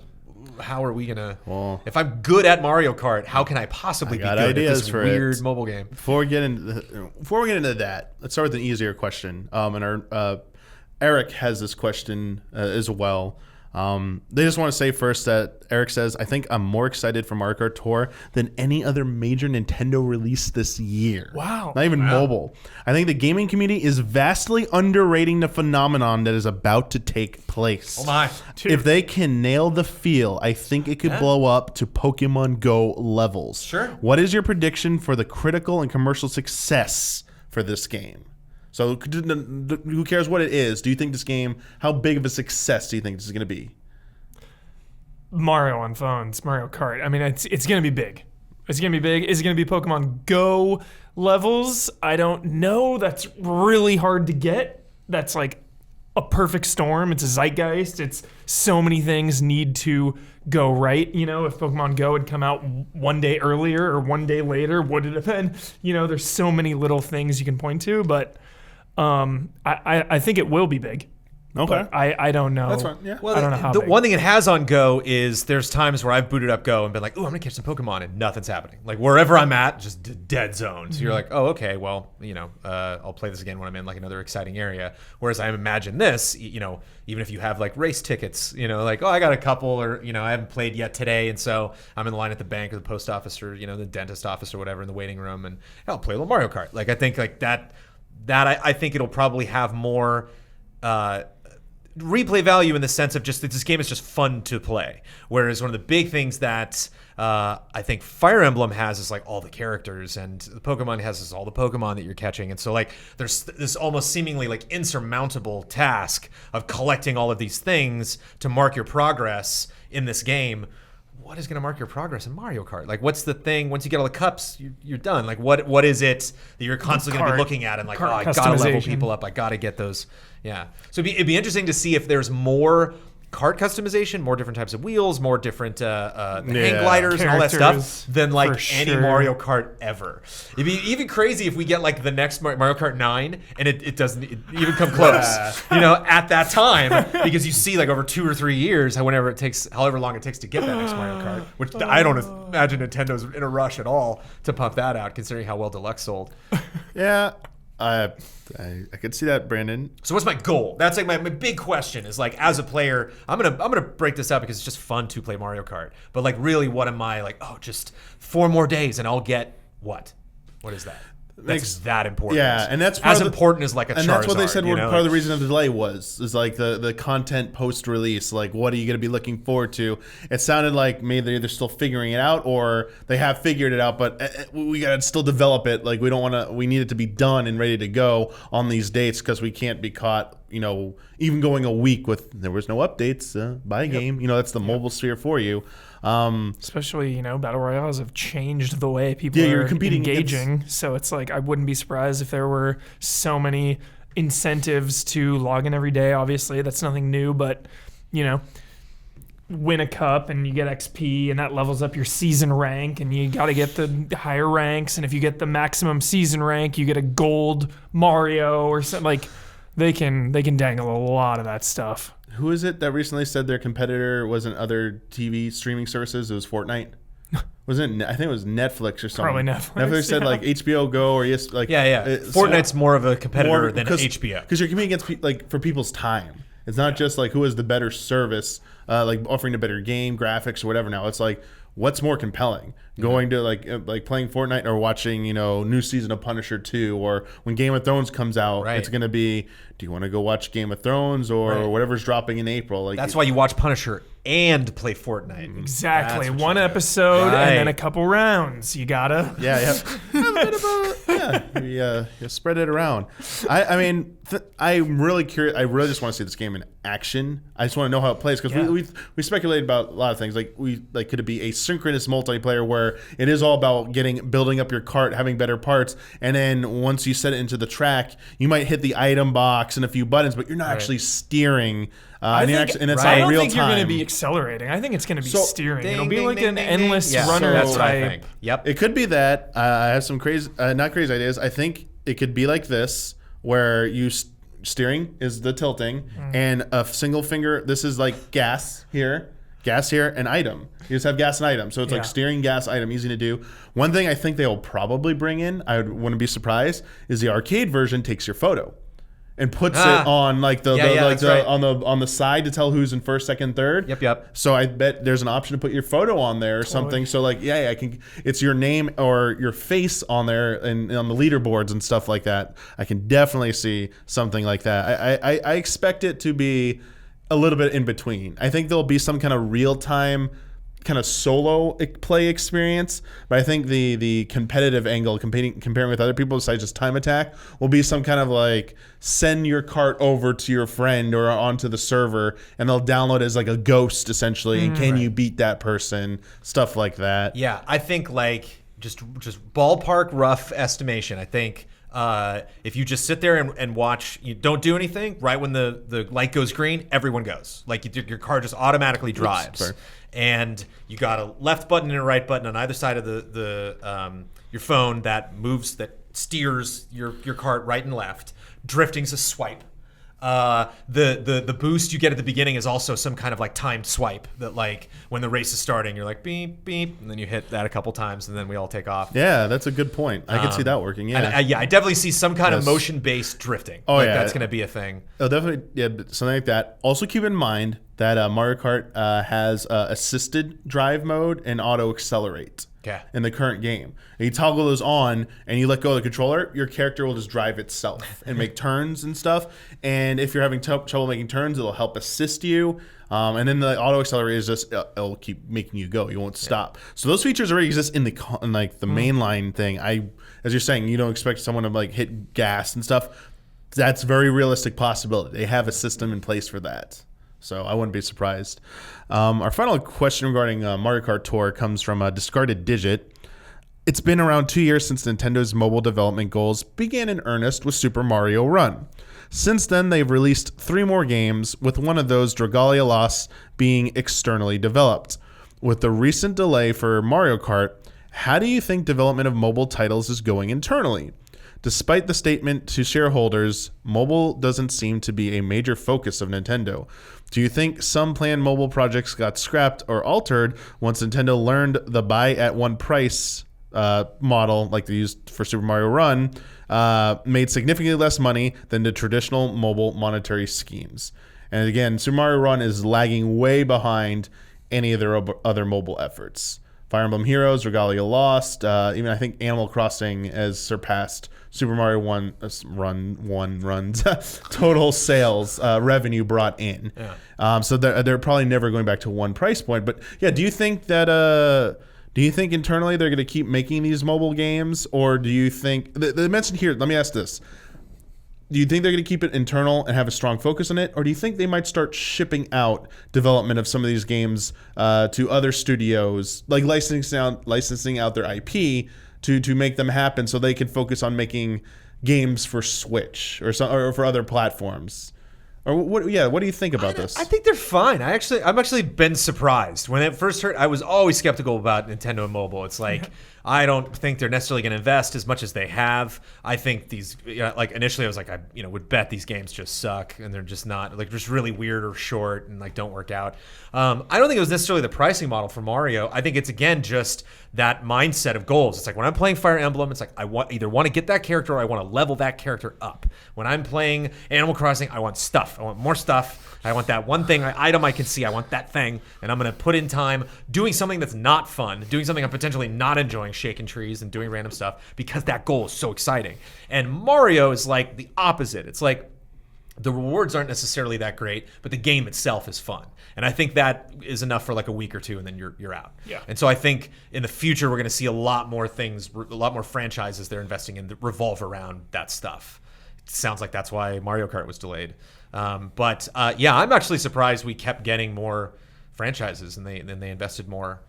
are we going to... if I'm good at Mario Kart, how can I possibly be good at this weird mobile game? Before we get into that, let's start with an easier question. And our Eric has this question as well. They just want to say first that Eric says, I think I'm more excited for Mario Kart Tour than any other major Nintendo release this year. Wow. Not even mobile. I think the gaming community is vastly underrating the phenomenon that is about to take place. Oh my. If they can nail the feel, I think it could blow up to Pokemon Go levels. Sure. What is your prediction for the critical and commercial success for this game? So who cares what it is? Do you think this game, how big of a success do you think this is going to be? Mario on phones, Mario Kart. I mean, it's going to be big. It's going to be big. Is it going to be Pokemon Go levels? I don't know. That's really hard to get. That's like a perfect storm. It's a zeitgeist. It's so many things need to go right. If Pokemon Go had come out one day earlier or one day later, would it have been? There's so many little things you can point to, but I think it will be big. Okay. But I don't know. That's fine. Yeah. Well, I don't know how the big. one thing it has on Go is there's times where I've booted up Go and been like, "Ooh, I'm gonna catch some Pokemon," and nothing's happening. Like wherever I'm at, just dead zone. So you're like, "Oh, okay. Well, I'll play this again when I'm in like another exciting area." Whereas I imagine this, even if you have like race tickets, like, oh, I got a couple, or I haven't played yet today, and so I'm in line at the bank or the post office or the dentist office or whatever in the waiting room, and I'll play a little Mario Kart. Like I think like that I think it'll probably have more replay value in the sense of just that this game is just fun to play. Whereas one of the big things that I think Fire Emblem has is like all the characters, and the Pokemon has is all the Pokemon that you're catching. And so like there's this almost seemingly like insurmountable task of collecting all of these things to mark your progress in this game. what is going to mark your progress in Mario Kart? Like, what's the thing once you get all the cups, you're done? Like, what is it that you're constantly going to be looking at and like, oh, I got to level people up. I got to get those. Yeah. So it'd be interesting to see if there's more kart customization, more different types of wheels, more different hang gliders and all that stuff than like any Mario Kart ever. It'd be even crazy if we get like the next Mario Kart 9 and it doesn't even come close, at that time, because you see like over 2 or 3 years, however long it takes to get that next Mario Kart, which I don't imagine Nintendo's in a rush at all to pump that out, considering how well Deluxe sold. Yeah. I could see that, Brandon. So what's my goal? That's like my big question is like, as a player, I'm gonna break this up because it's just fun to play Mario Kart. But like, really, what am I like? Oh, just 4 more days and I'll get what? What is that? That's that important. Yeah, and that's as important as like a Charizard. And that's what they said. Part of the reason of the delay is like the content post release. Like, what are you going to be looking forward to? It sounded like maybe they're either still figuring it out or they have figured it out, but we got to still develop it. Like, we don't want to. We need it to be done and ready to go on these dates because we can't be caught. Even going a week with there was no updates. Buy a game. That's the mobile sphere for you. Especially, battle royales have changed the way people are engaging. So it's like, I wouldn't be surprised if there were so many incentives to log in every day. Obviously, that's nothing new, but, win a cup and you get XP and that levels up your season rank and you got to get the higher ranks. And if you get the maximum season rank, you get a gold Mario or something. Like, they can dangle a lot of that stuff. Who is it that recently said their competitor wasn't other TV streaming services? It was Fortnite. Wasn't it? I think it was Netflix or something. Probably Netflix. Netflix said like HBO Go or yes, like Fortnite's more of a competitor than HBO because you're competing against for people's time. It's not just like who has the better service, like offering a better game, graphics or whatever. Now it's like what's more compelling, going to like playing Fortnite or watching new season of Punisher 2, or when Game of Thrones comes out, it's going to be, do you want to go watch Game of Thrones or whatever's dropping in April? Like that's why you watch Punisher and play Fortnite. Exactly, one episode and then a couple rounds. You gotta you spread it around. I'm really curious. I really just want to see this game in action. I just want to know how it plays because we speculated about a lot of things. Like could it be a synchronous multiplayer where it is all about building up your cart, having better parts, and then once you set it into the track, you might hit the item box and a few buttons, but you're not actually steering. I don't think you're going to be accelerating. I think it's going to be steering. It'll be like an endless runner type. Yep. It could be that. I have some crazy, not crazy ideas. I think it could be like this, where you steering is the tilting, and a single finger. This is like gas here, and item. You just have gas and item. So it's like steering, gas, item, easy to do. One thing I think they will probably bring in, I wouldn't be surprised, is the arcade version takes your photo and puts it on like on the side to tell who's in first, second, third. Yep. So I bet there's an option to put your photo on there or something. So like I can. It's your name or your face on there and on the leaderboards and stuff like that. I can definitely see something like that. I expect it to be a little bit in between. I think there'll be some kind of real time kind of solo play experience, but I think the competitive angle, comparing with other people besides just time attack, will be some kind of like send your cart over to your friend or onto the server and they'll download it as like a ghost essentially, and can you beat that person, stuff like that. Yeah, I think like just ballpark rough estimation, I think if you just sit there and watch, you don't do anything, right when the light goes green, everyone goes. Like your car just automatically drives. And you got a left button and a right button on either side of your phone that steers your cart right and left. Drifting's a swipe. The boost you get at the beginning is also some kind of like timed swipe that like when the race is starting, you're like beep beep, and then you hit that a couple times, and then we all take off. Yeah, that's a good point. I can see that working. Yeah, and I definitely see some kind of motion-based drifting. Oh yeah, that's gonna be a thing. Oh, definitely. Yeah, something like that. Also, keep in mind that Mario Kart has assisted drive mode and auto accelerate. In the current game, and you toggle those on and you let go of the controller, your character will just drive itself and make turns and stuff. And if you're having trouble making turns, it'll help assist you. And then the auto accelerate is just it'll keep making you go. You won't stop. So those features already exist in the mainline thing. As you're saying, you don't expect someone to like hit gas and stuff. That's a very realistic possibility. They have a system in place for that. So I wouldn't be surprised. Our final question regarding Mario Kart Tour comes from a Discarded Digit. It's been around 2 years since Nintendo's mobile development goals began in earnest with Super Mario Run. Since then, they've released 3 more games, with one of those, Dragalia Lost, being externally developed. With the recent delay for Mario Kart, how do you think development of mobile titles is going internally? Despite the statement to shareholders, mobile doesn't seem to be a major focus of Nintendo. Do you think some planned mobile projects got scrapped or altered once Nintendo learned the buy at one price model, like they used for Super Mario Run, made significantly less money than the traditional mobile monetary schemes? And again, Super Mario Run is lagging way behind any of their other mobile efforts. Fire Emblem Heroes, Regalia Lost, even I think Animal Crossing has surpassed Super Mario Run's total sales revenue brought in. Yeah. So they're probably never going back to one price point. But yeah, do you think internally they're going to keep making these mobile games, or do you think they mentioned here? Let me ask this: do you think they're going to keep it internal and have a strong focus on it, or do you think they might start shipping out development of some of these games to other studios, like licensing out their IP to make them happen, so they can focus on making games for Switch or for other platforms? Or what? Yeah, what do you think about this? I think they're fine. I've actually been surprised when it first heard. I was always skeptical about Nintendo and mobile. It's like I don't think they're necessarily going to invest as much as they have. I think these, like initially, I was like, I would bet these games just suck and they're just not, like, just really weird or short and like don't work out. I don't think it was necessarily the pricing model for Mario. I think it's again just that mindset of goals. It's like when I'm playing Fire Emblem, it's like I either want to get that character or I want to level that character up. When I'm playing Animal Crossing, I want stuff. I want more stuff. I want that one thing, item I can see. I want that thing, and I'm going to put in time doing something that's not fun, doing something I'm potentially not enjoying, shaking trees and doing random stuff, because that goal is so exciting. And Mario is like the opposite. It's like the rewards aren't necessarily that great, but the game itself is fun. And I think that is enough for like a week or two, and then you're out. Yeah. And so I think in the future we're going to see a lot more things, a lot more franchises they're investing in that revolve around that stuff. It sounds like that's why Mario Kart was delayed. But I'm actually surprised we kept getting more franchises and they invested more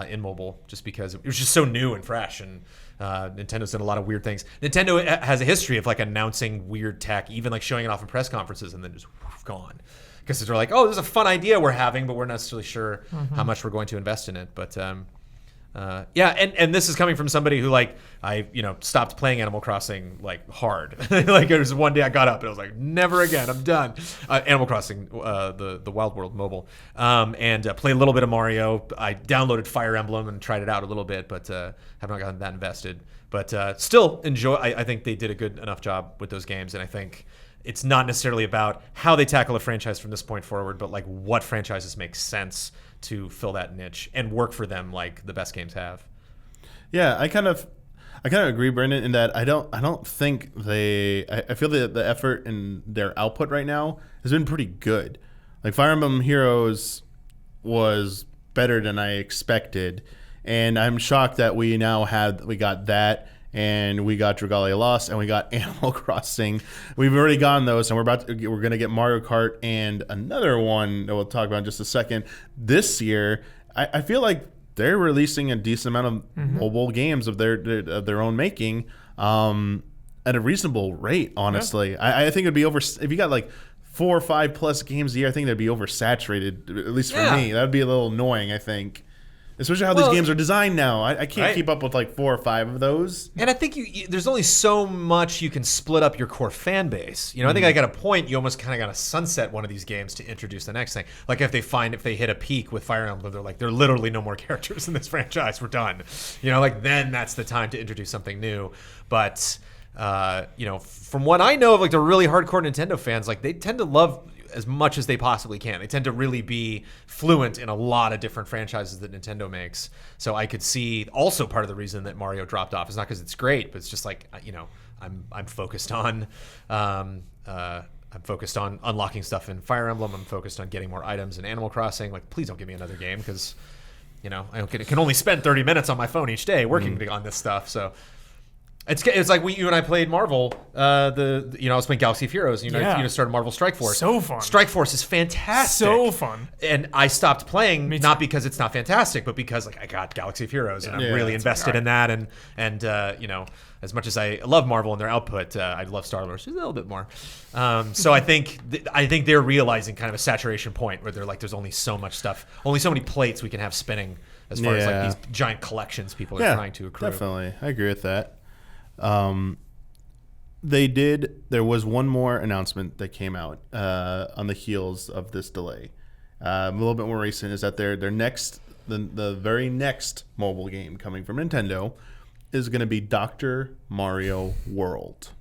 in mobile, just because it was just so new and fresh, and Nintendo's done a lot of weird things. Nintendo has a history of like announcing weird tech, even like showing it off in press conferences and then just gone. Because they're like, oh, this is a fun idea we're having, but we're not necessarily sure how much we're going to invest in it. But and this is coming from somebody who, like, I stopped playing Animal Crossing like hard. Like there was one day I got up and I was like, never again, I'm done. Animal Crossing, the Wild World mobile, and played a little bit of Mario. I downloaded Fire Emblem and tried it out a little bit, but have not gotten that invested. But still enjoy. I think they did a good enough job with those games, and I think it's not necessarily about how they tackle a franchise from this point forward, but like what franchises make sense to fill that niche and work for them, like the best games have. Yeah, I kind of agree, Brendan, in that I don't think I feel that the effort in their output right now has been pretty good. Like Fire Emblem Heroes was better than I expected, and I'm shocked that we got that. And we got Dragalia Lost, and we got Animal Crossing. We've already gotten those, and we're going to get Mario Kart and another one that we'll talk about in just a second this year. I feel like they're releasing a decent amount of mobile games of their own making at a reasonable rate. Honestly, yeah. I think it'd be if you got like 4 or 5 plus games a year. I think that'd be oversaturated, at least for me. That'd be a little annoying, I think. Especially how these games are designed now. I can't keep up with like 4 or 5 of those. And I think there's only so much you can split up your core fan base. I think at a point you almost kind of got to sunset one of these games to introduce the next thing. Like if they hit a peak with Fire Emblem, they're like, there are literally no more characters in this franchise. We're done. Then that's the time to introduce something new. But from what I know of like the really hardcore Nintendo fans, like they tend to love as much as they possibly can. They tend to really be fluent in a lot of different franchises that Nintendo makes. So I could see also part of the reason that Mario dropped off is not because it's great, but it's just like I'm focused on unlocking stuff in Fire Emblem. I'm focused on getting more items in Animal Crossing. Like, please don't give me another game because I can only spend 30 minutes on my phone each day working on this stuff. So It's like you and I played Marvel. I was playing Galaxy of Heroes. You started Marvel Strike Force. So fun. Strike Force is fantastic. So fun. And I stopped playing not because it's not fantastic, but because I got Galaxy of Heroes and I'm really invested in that. And as much as I love Marvel and their output, I love Star-Lord just a little bit more. So I think they're realizing kind of a saturation point where they're like, there's only so much stuff, only so many plates we can have spinning as far as like these giant collections people are trying to accrue. Definitely, I agree with that. There was one more announcement that came out on the heels of this delay. A little bit more recent is that their next, the very next mobile game coming from Nintendo is going to be Dr. Mario World,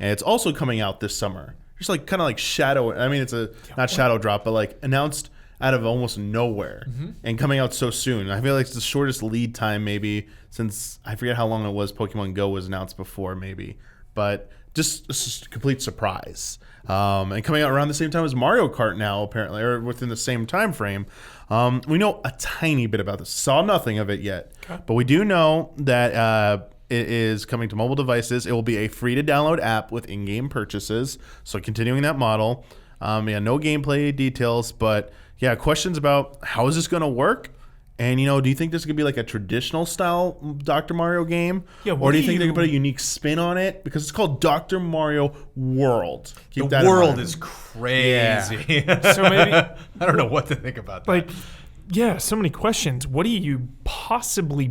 and it's also coming out this summer. Just like kind of like shadow. I mean, it's not shadow drop, but like announced out of almost nowhere and coming out so soon. I feel like it's the shortest lead time maybe since, I forget how long it was Pokemon Go was announced before maybe, but just a complete surprise. And coming out around the same time as Mario Kart now apparently, or within the same time frame. We know a tiny bit about this. Saw nothing of it yet, but we do know that it is coming to mobile devices. It will be a free to download app with in-game purchases. So continuing that model. No gameplay details, but questions about how is this going to work? And, do you think this is going to be like a traditional style Dr. Mario game? Yeah, or do you think they're going to put a unique spin on it? Because it's called Dr. Mario World. The world is crazy. Yeah. So maybe I don't know what to think about that. So many questions. What are you possibly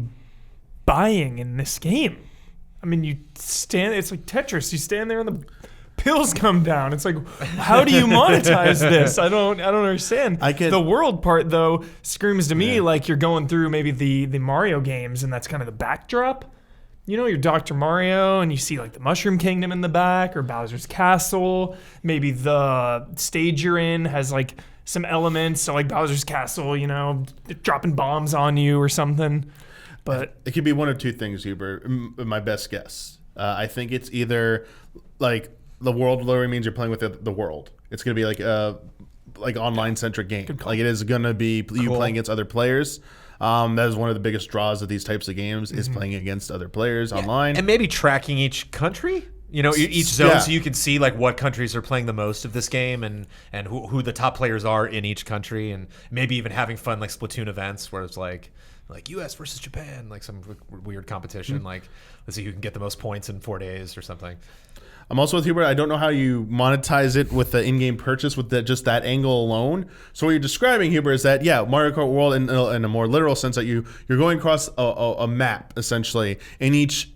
buying in this game? I mean, it's like Tetris. You stand there and the pills come down. It's like, how do you monetize this? I don't understand. The world part though screams to me like you're going through maybe the Mario games, and that's kind of the backdrop. You're Dr. Mario, and you see like the Mushroom Kingdom in the back, or Bowser's Castle. Maybe the stage you're in has like some elements, so like Bowser's Castle, dropping bombs on you or something. But it could be one of two things, Hubert. My best guess. I think it's either like the world literally means you're playing with the world. It's going to be like online centric game. Like it is going to be you playing against other players. That is one of the biggest draws of these types of games is playing against other players online. And maybe tracking each country. Each zone, so you can see like what countries are playing the most of this game and who the top players are in each country, and maybe even having fun like Splatoon events where it's like U.S. versus Japan, like some weird competition. Like let's see who can get the most points in 4 days or something. I'm also with Hubert. I don't know how you monetize it with the in-game purchase with just that angle alone. So what you're describing, Hubert, is that Mario Kart World in a more literal sense that you're going across a map essentially, and each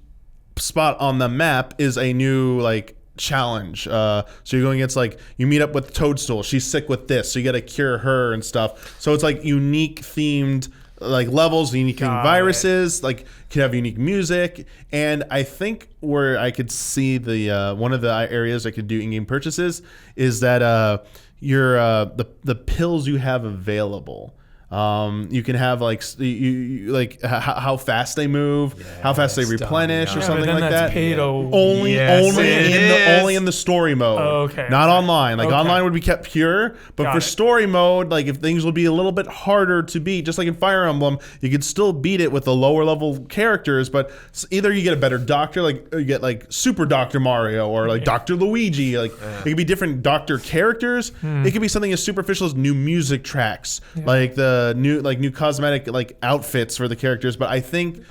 spot on the map is a new like challenge. So you're going against like you meet up with Toadstool. She's sick with this, so you got to cure her and stuff. So it's like unique themed like levels, unique viruses, like could have unique music. And I think where I could see the one of the areas I could do in-game purchases is that the pills you have available. You can have like how fast they move, how fast they replenish, or something like that. Only in the story mode. Okay. Not online. Like online would be kept pure, but for story mode, like if things would be a little bit harder to beat, just like in Fire Emblem, you could still beat it with the lower level characters. But either you get a better doctor, like you get like Super Dr. Mario or like Dr. Luigi. Like it could be different doctor characters. It could be something as superficial as new music tracks, like the new cosmetic like outfits for the characters. But I think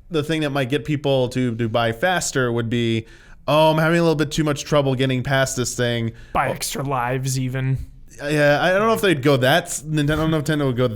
the thing that might get people to buy faster would be, I'm having a little bit too much trouble getting past this thing. Buy extra lives even. Yeah, I don't know if they'd go that. I don't know if Nintendo would go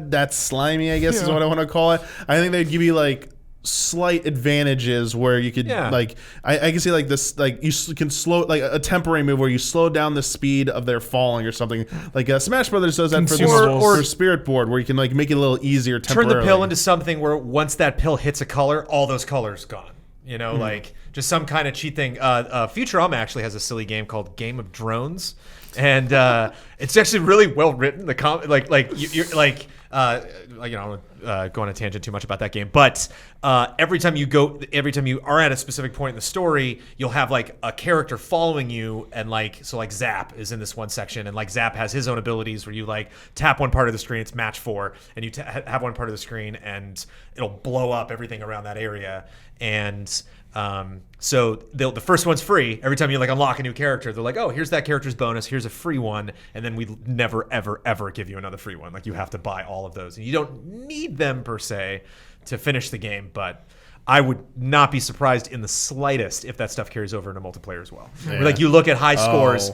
that slimy, I guess is what I want to call it. I think they'd give you like slight advantages where you could like I can see like this, like you can slow like a temporary move where you slow down the speed of their falling or something, like Smash Brothers does that for Spirit Board, where you can like make it a little easier temporarily. Turn the pill into something where once that pill hits a color, all those colors gone. Like just some kind of cheat thing. Futurama actually has a silly game called Game of Drones, and it's actually really well written. The you're like go on a tangent too much about that game, but every time you are at a specific point in the story, you'll have like a character following you, and like Zap is in this one section, and like Zap has his own abilities where you like tap one part of the screen, it's match 4, and you have one part of the screen, and it'll blow up everything around that area, and so the first one's free. Every time you like unlock a new character, they're like, oh, here's that character's bonus, here's a free one, and then we never ever ever give you another free one. Like you have to buy all of those, and you don't need them per se to finish the game, but I would not be surprised in the slightest if that stuff carries over into multiplayer as well. Yeah. Like you look at high scores,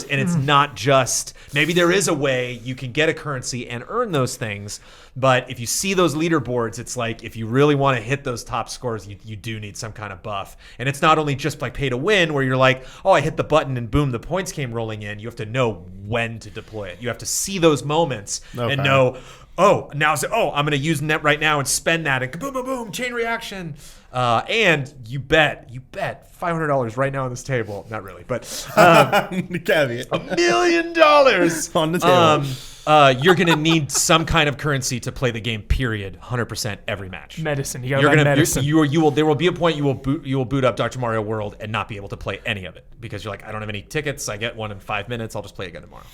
and it's not just, maybe there is a way you can get a currency and earn those things, but if you see those leaderboards, it's like if you really want to hit those top scores, you do need some kind of buff. And it's not only just like pay to win where you're like, oh, I hit the button and boom, the points came rolling in. You have to know when to deploy it. You have to see those moments and know, I'm going to use net right now and spend that and boom, boom, boom, chain reaction. And you bet $500 right now on this table. Not really, but caveat. $1 million on the table. You're going to need some kind of currency to play the game, period, 100% every match. Medicine. You got medicine. There will be a point you will boot up Dr. Mario World and not be able to play any of it because you're like, I don't have any tickets. I get one in 5 minutes. I'll just play again tomorrow.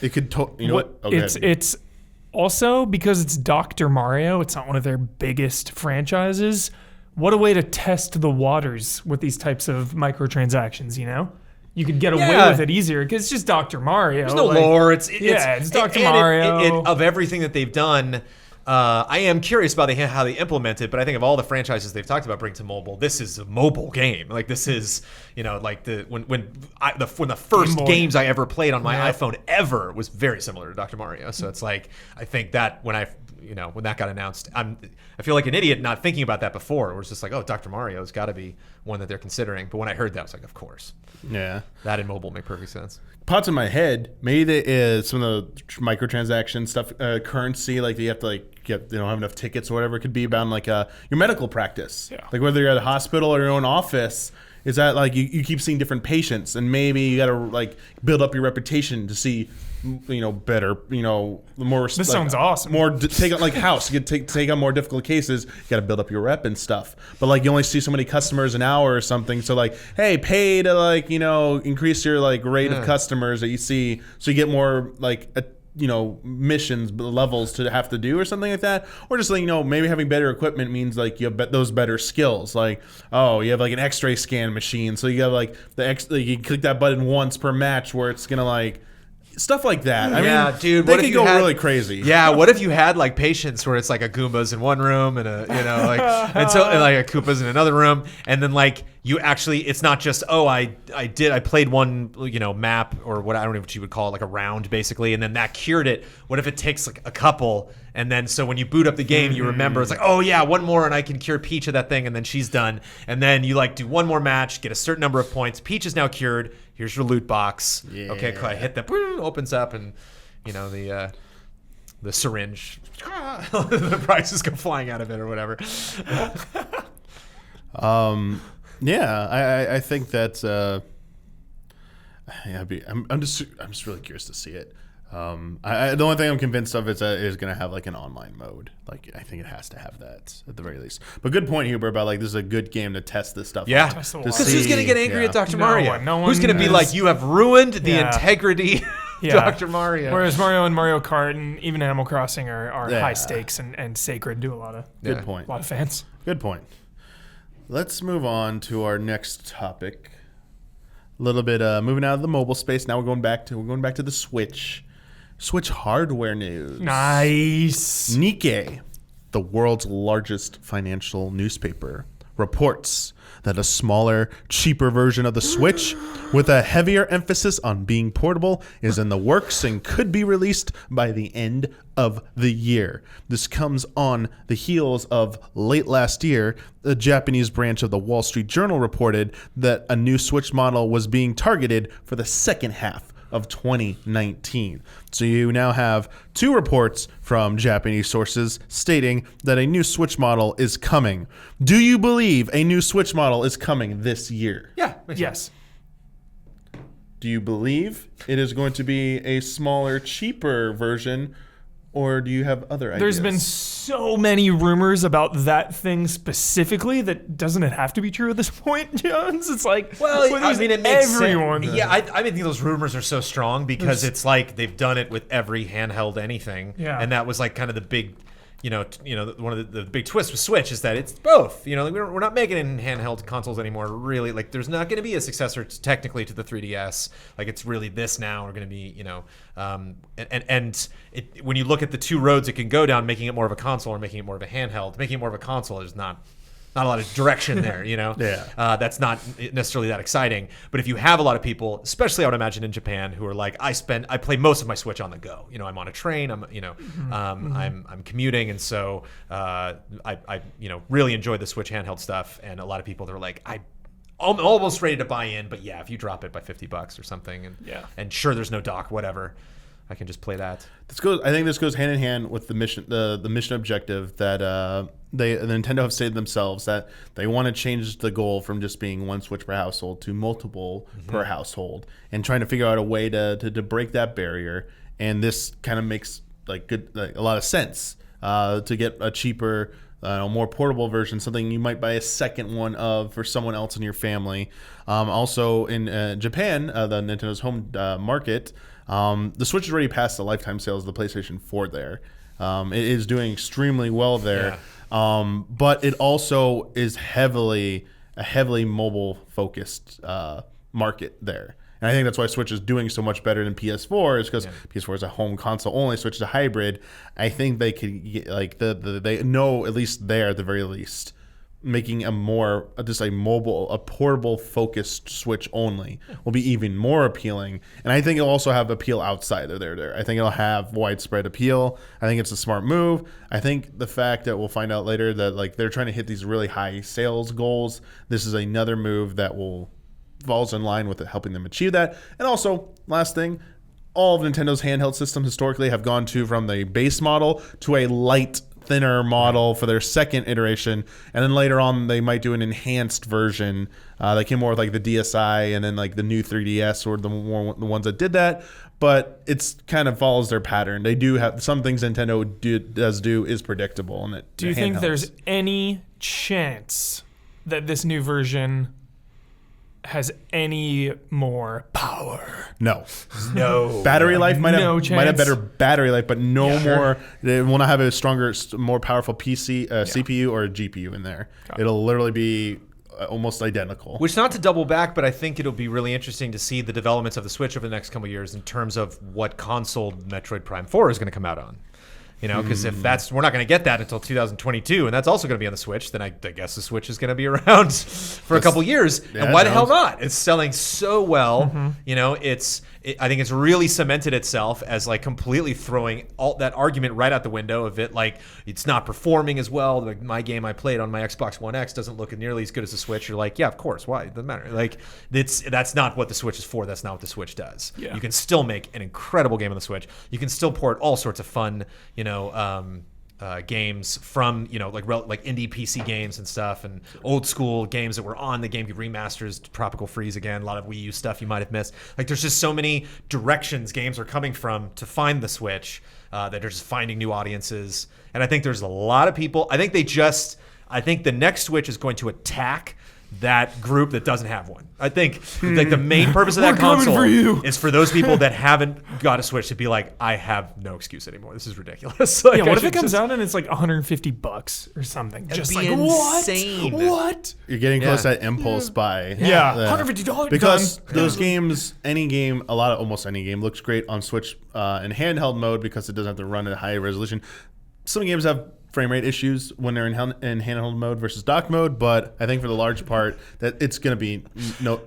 It could, it's also because it's Dr. Mario. It's not one of their biggest franchises. What a way to test the waters with these types of microtransactions, you know? You could get away with it easier because it's just Dr. Mario. There's no lore. It's Dr. Mario. Of everything that they've done, I am curious about how they implement it, but I think of all the franchises they've talked about bringing to mobile, this is a mobile game. Like this is, like when the first games I ever played on my iPhone ever was very similar to Dr. Mario. So it's like I think that when that got announced, I feel like an idiot not thinking about that before. It was just like, oh, Dr. Mario's got to be one that they're considering. But when I heard that, I was like, of course. Yeah. That in mobile make perfect sense. Pops in my head, maybe some of the microtransaction stuff, currency, like you have to they don't have enough tickets or whatever. It could be about like your medical practice. Yeah. Like whether you're at a hospital or your own office, is that like you keep seeing different patients, and maybe you got to like build up your reputation to see, better, more. This sounds awesome. More take on like house. You get take on more difficult cases. You got to build up your rep and stuff. But like you only see so many customers an hour or something. So like, hey, pay to like increase your like rate of customers that you see, so you get more like missions levels to have to do or something like that. Or just like maybe having better equipment means like you have those better skills. Like you have like an X-ray scan machine, so you have like you click that button once per match where it's gonna like. Stuff like that. I mean, dude, they could go really crazy. Yeah, what if you had like patients where it's like a Goomba's in one room and and like a Koopa's in another room, and then like you actually, it's not just I played one map or what, I don't know what you would call it, like a round basically, and then that cured it. What if it takes like a couple, and then so when you boot up the game, you remember it's like, oh yeah, one more and I can cure Peach of that thing, and then she's done, and then you like do one more match, get a certain number of points. Peach is now cured. Here's your loot box. Yeah. Okay, cool. I hit that, opens up, and the syringe, the prices go flying out of it or whatever. I think that's I'm just really curious to see it. The only thing I'm convinced of is that it is going to have like an online mode. Like I think it has to have that at the very least. But good point, Huber, about like this is a good game to test this stuff. Yeah, because who's going to get angry at Dr. Mario? Who's going to be like, you have ruined the integrity of Dr. Mario? Whereas Mario and Mario Kart and even Animal Crossing are high stakes and sacred to a lot of point. A lot of fans. Good point. Let's move on to our next topic. A little bit moving out of the mobile space. Now we're going back to the Switch. Switch hardware news. Nice. Nikkei, the world's largest financial newspaper, reports that a smaller, cheaper version of the Switch with a heavier emphasis on being portable is in the works and could be released by the end of the year. This comes on the heels of late last year, the Japanese branch of the Wall Street Journal reported that a new Switch model was being targeted for the second half of 2019. So you now have two reports from Japanese sources stating that a new Switch model is coming. Do you believe a new Switch model is coming this year? Yeah. Yes. Do you believe it is going to be a smaller, cheaper version or do you have other ideas? There's been so many rumors about that thing specifically that doesn't it have to be true at this point, Jones? It's like, well, I mean, it makes everyone. sense. Yeah, I think those rumors are so strong because it's like they've done it with every handheld anything, and that was like kind of the big. One of the big twists with Switch is that it's both. We're not making it in handheld consoles anymore. Really, like there's not going to be a successor technically to the 3DS. Like it's really this now. We're going to be, when you look at the two roads it can go down, making it more of a console or making it more of a handheld, making it more of a console is not a lot of direction there, that's not necessarily that exciting. But if you have a lot of people, especially I would imagine in Japan, who are like, I play most of my Switch on the go. I'm on a train, I'm commuting, and so I really enjoy the Switch handheld stuff. And a lot of people that are like, I'm almost ready to buy in, but yeah, if you drop it by $50 or something, and sure, there's no dock, whatever. I can just play that. I think this goes hand in hand with the mission, the mission objective that Nintendo have stated themselves that they want to change the goal from just being one Switch per household to multiple per household, and trying to figure out a way to break that barrier. And this kind of makes a lot of sense to get a cheaper, more portable version, something you might buy a second one of for someone else in your family. Also in Japan, the Nintendo's home market. The Switch has already passed the lifetime sales of the PlayStation 4 there. It is doing extremely well there, but it also is a heavily mobile-focused market there. And I think that's why Switch is doing so much better than PS4 is because PS4 is a home console only, Switch is a hybrid. I think they could get, they know, at least there at the very least, making a portable focused Switch only will be even more appealing. And I think it'll also have appeal outside of there. I think it'll have widespread appeal. I think it's a smart move. I think the fact that we'll find out later that they're trying to hit these really high sales goals, this is another move that falls in line with it, helping them achieve that. And also, last thing, all of Nintendo's handheld systems historically have gone from the base model to a light, thinner model for their second iteration, and then later on they might do an enhanced version that came more with the DSi and then the new 3DS or the ones that did that. But it's kind of follows their pattern. They do have some things Nintendo does is predictable. And do you think there's any chance that this new version has any more power? No. Battery life might have better battery life, but more. They will not have a stronger, more powerful PC, CPU, or a GPU in there. It'll literally be almost identical. Which, not to double back, but I think it'll be really interesting to see the developments of the Switch over the next couple of years in terms of what console Metroid Prime 4 is going to come out on. Because if we're not going to get that until 2022, and that's also going to be on the Switch, then I guess the Switch is going to be around for a couple years. And why the hell not? It's selling so well. I think it's really cemented itself as completely throwing all that argument right out the window of it. It's not performing as well. My game I played on my Xbox One X doesn't look nearly as good as the Switch. You're like, yeah, of course. Why? It doesn't matter. That's not what the Switch is for. That's not what the Switch does. You can still make an incredible game on the Switch. You can still port all sorts of fun, games from like indie PC games and stuff, and old school games that were on the GameCube remasters, Tropical Freeze again, a lot of Wii U stuff you might have missed. There's just so many directions games are coming from to find the Switch that are just finding new audiences. And I think there's a lot of people. I think the next Switch is going to attack that group that doesn't have one. I think the main purpose of that console is for those people that haven't got a Switch to be like, I have no excuse anymore. This is ridiculous. What if it comes out and it's $150 or something? That'd be insane. What? You're getting close to that impulse buy. $150 because those games, almost any game looks great on Switch in handheld mode because it doesn't have to run at high resolution. Some games have frame rate issues when they're in handheld mode versus dock mode, but I think for the large part that it's going to be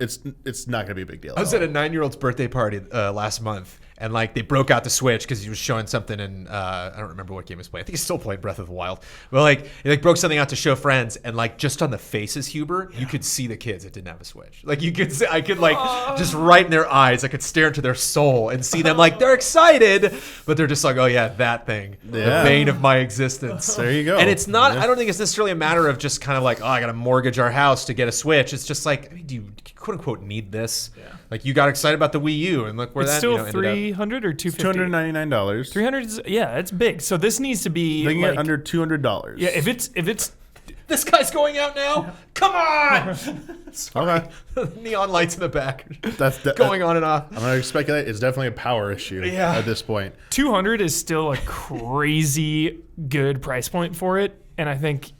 it's not going to be a big deal. I was at a 9-year-old's birthday party last month, and they broke out the Switch because he was showing something, and I don't remember what game he was playing. I think he's still playing Breath of the Wild. But he broke something out to show friends, and just on the faces, Huber, you could see the kids that didn't have a Switch. You could see, I could just right in their eyes, I could stare into their soul and see them they're excited, but they're just oh yeah, that thing, the bane of my existence. There you go. And it's not. I don't think it's necessarily a matter of just I got to mortgage our house to get a Switch. It's just do you quote unquote need this. Yeah. Like you got excited about the Wii U, and look where it's that still ended up. $300 or $250. $299. 300 is, yeah, it's big. So this needs to be They can like, get under $200. Yeah, if it's This guy's going out now. Come on! Okay. Neon lights in the back. That's going on and off. I'm gonna speculate. It's definitely a power issue at this point. 200 is still a crazy good price point for it, and I think